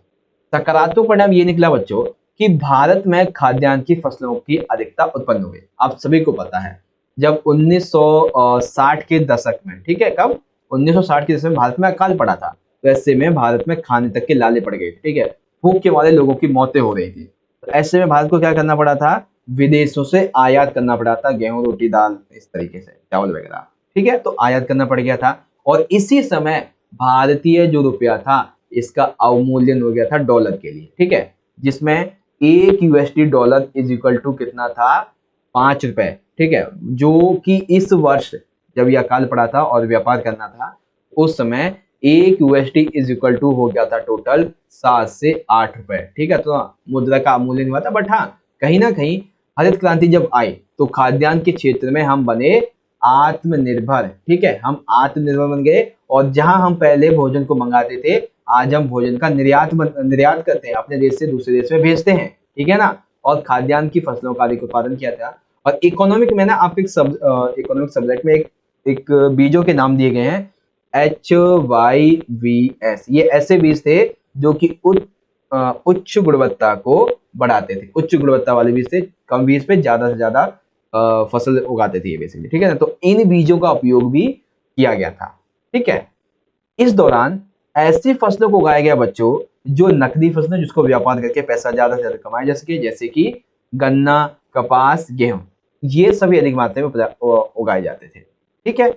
सकारात्मक परिणाम ये निकला बच्चों कि भारत में खाद्यान्न की फसलों की अधिकता उत्पन्न हो गई। आप सभी को पता है जब 1960 के दशक में, ठीक है, कब 1960 के दशक में भारत में अकाल पड़ा था, तो ऐसे में भारत में खाने तक के लाले पड़ गए। ठीक है, भूख के मारे लोगों की मौतें हो रही थी। तो ऐसे में भारत को क्या करना पड़ा था? विदेशों से आयात करना पड़ा था, गेहूं, रोटी, दाल, इस तरीके से चावल वगैरह। ठीक है, तो आयात करना पड़ गया था। और इसी समय भारतीय जो रुपया था इसका अवमूल्यन हो गया था डॉलर के लिए। ठीक है, जिसमें एक USD dollar is equal to कितना था? 5 रुपए। ठीक है, जो कि इस वर्ष जब यह अकाल पड़ा था और व्यापार करना था उस समय एक यूएसडी इज इक्वल टू हो गया था टोटल 7 से 8 रुपए। ठीक है, तो मुद्रा का अवमूल्यन हुआ था। बट हाँ, कहीं ना कहीं हरित क्रांति जब आई तो खाद्यान्न के क्षेत्र में हम बने आत्मनिर्भर। ठीक है, हम आत्मनिर्भर बन गए और जहां हम पहले भोजन को मंगाते थे आज हम भोजन का निर्यात करते हैं, अपने देश से दूसरे देश में भेजते हैं। ठीक है ना, और खाद्यान्न की फसलों का अधिक उत्पादन किया था। और इकोनॉमिक में ना आप इकोनॉमिक सब्जेक्ट में एक बीजों के नाम दिए गए हैं HYVS। ये ऐसे बीज थे जो कि उच्च गुणवत्ता को बढ़ाते थे। उच्च गुणवत्ता वाले बीज थे, कम बीज पे ज्यादा से ज्यादा फसल उगाते थे ये बेसिकली। ठीक है ना, तो इन बीजों का उपयोग भी किया गया था। ठीक है, इस दौरान ऐसी फसलों को उगाया गया बच्चों जो नकदी फसलें जिसको व्यापार करके पैसा ज्यादा से ज्यादा कमाया जा सके, जैसे कि गन्ना, कपास, गेहूं, ये सभी अधिक मात्रा में उगाए जाते थे। ठीक है,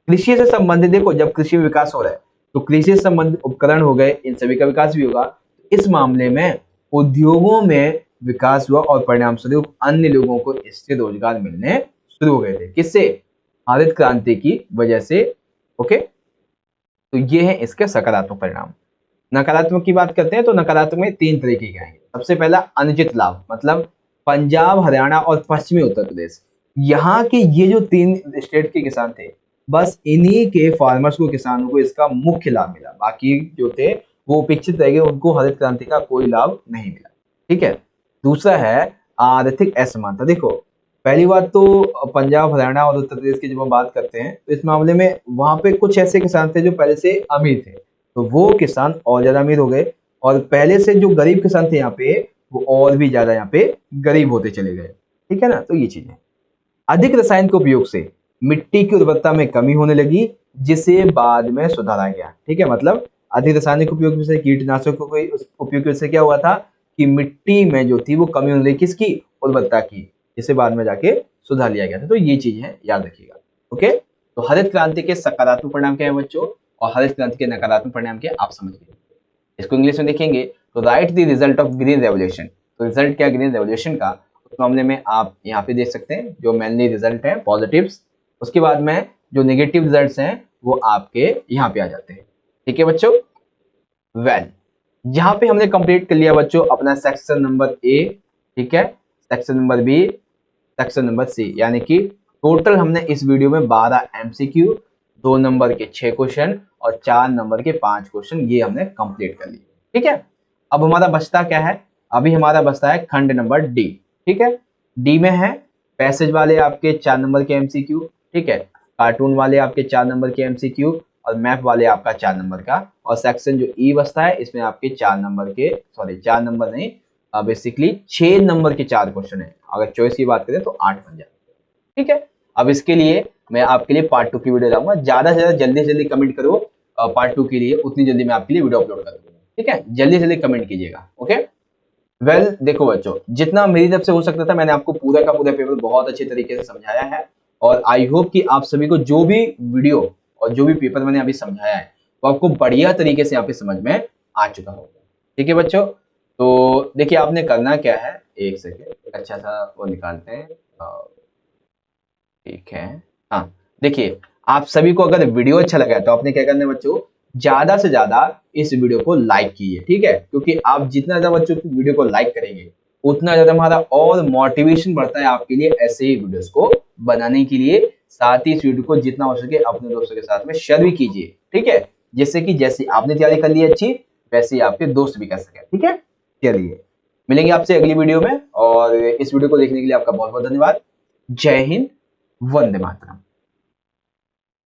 कृषि से संबंधित देखो, जब कृषि में विकास हो रहा है तो कृषि से संबंधित उपकरण हो गए, इन सभी का विकास भी होगा। इस मामले में उद्योगों में विकास हुआ और परिणाम स्वरूप अन्य लोगों को इससे रोजगार मिलने शुरू हो गए थे। किससे? हरित क्रांति की वजह से। ओके, तो ये है इसके सकारात्मक परिणाम। नकारात्मक की बात करते हैं तो नकारात्मक में 3 तरीके के आएंगे। सबसे पहला अनुचित लाभ, मतलब पंजाब, हरियाणा और पश्चिमी उत्तर प्रदेश, यहाँ के ये जो 3 स्टेट के किसान थे, बस इन्हीं के फार्मर्स को, किसानों को इसका मुख्य लाभ मिला। बाकी जो थे वो उपेक्षित रह गए, उनको हरित क्रांति का कोई लाभ नहीं मिला। ठीक है, दूसरा है आर्थिक असमानता। देखो, पहली बात तो पंजाब, हरियाणा और उत्तर प्रदेश की जब हम बात करते हैं तो इस मामले में वहां पे कुछ ऐसे किसान थे जो पहले से अमीर थे, तो वो किसान और ज्यादा अमीर हो गए, और पहले से जो गरीब किसान थे यहाँ पे वो और भी ज्यादा यहाँ पे गरीब होते चले गए। ठीक है ना, तो ये चीज है। अधिक रसायन के उपयोग से मिट्टी की उर्वरता में कमी होने लगी, जिसे बाद में सुधारा गया। ठीक है, मतलब अधिक रासायनिक उपयोग से, कीटनाशकों के उपयोग से क्या हुआ था कि मिट्टी में जो थी वो कमी होने लगी, किसकी? उर्वरता की, जिसे बाद में जाके सुधार लिया गया था। तो ये चीज है, याद रखिएगा। ओके, तो हरित क्रांति के सकारात्मक परिणाम क्या है बच्चों, और हरित क्रांति के नकारात्मक परिणाम क्या है आप समझ गए। इसको इंग्लिश में देखेंगे तो right the result of green revolution. तो रिजल्ट क्या ग्रीन रेवोल्यूशन का, उस मामले में आप यहाँ पे देख सकते हैं जो मेनली रिजल्ट है पॉजिटिव्स, उसके बाद में जो नेगेटिव रिजल्ट्स हैं वो आपके यहाँ पे आ जाते हैं। ठीक है बच्चों, वेल यहाँ पे हमने कंप्लीट कर लिया बच्चों अपना सेक्शन नंबर ए, ठीक है, section number B, section number C, यानी कि टोटल हमने इस वीडियो में 12 एमसीक्यू, 2 नंबर के 6 क्वेश्चन और 4 नंबर के 5 क्वेश्चन ये हमने कंप्लीट कर लिए। ठीक है, अब हमारा बचता क्या है, अभी हमारा बचता है खंड नंबर डी। ठीक है, डी में है पैसेज वाले आपके 4 नंबर के एमसीक्यू, ठीक है, कार्टून वाले आपके 4 नंबर के एमसीक्यू और मैप वाले आपका 4 नंबर का, और सेक्शन जो ई बचता है इसमें आपके 4 नंबर के, सॉरी 4 नंबर नहीं, बेसिकली 6 नंबर के 4 क्वेश्चन है। अगर चॉइस की बात करें तो 8 बन जाए। ठीक है, अब इसके लिए मैं आपके लिए पार्ट 2 की वीडियो लाऊंगा। ज्यादा से ज्यादा जल्दी जल्दी कमेंट करो पार्ट 2 के लिए, उतनी जल्दी मैं आपके लिए वीडियो अपलोड कर दूंगा। ठीक है, जल्दी जल्दी कमेंट कीजिएगा। ओके, वेल देखो बच्चों, जितना मेरी तरफ से हो सकता था मैंने आपको पूरा का पूरा पेपर बहुत अच्छे तरीके से समझाया है, और आई होप कि आप सभी को जो भी वीडियो और जो भी पेपर मैंने अभी समझाया है वो आपको बढ़िया तरीके से यहाँ पे समझ में आ चुका होगा। ठीक है बच्चों, तो देखिए आपने करना क्या है, एक सेकेंड अच्छा सा वो निकालते हैं। ठीक है, हाँ देखिए, आप सभी को अगर वीडियो अच्छा लगा है तो आपने क्या करना है बच्चों, ज्यादा से ज्यादा इस वीडियो को लाइक कीजिए। ठीक है, क्योंकि आप जितना ज्यादा बच्चों की वीडियो को लाइक करेंगे उतना ज्यादा हमारा और मोटिवेशन बढ़ता है आपके लिए ऐसे ही वीडियोस को बनाने के लिए। साथ ही इस वीडियो को जितना हो सके अपने दोस्तों के साथ में शेयर भी कीजिए। ठीक है, जिससे कि जैसे आपने तैयारी कर ली अच्छी, वैसे ही आपके दोस्त भी कर सके। ठीक है, चलिए मिलेंगे आपसे अगली वीडियो में, और इस वीडियो को देखने के लिए आपका बहुत बहुत धन्यवाद। जय हिंद, वंदे मातरम।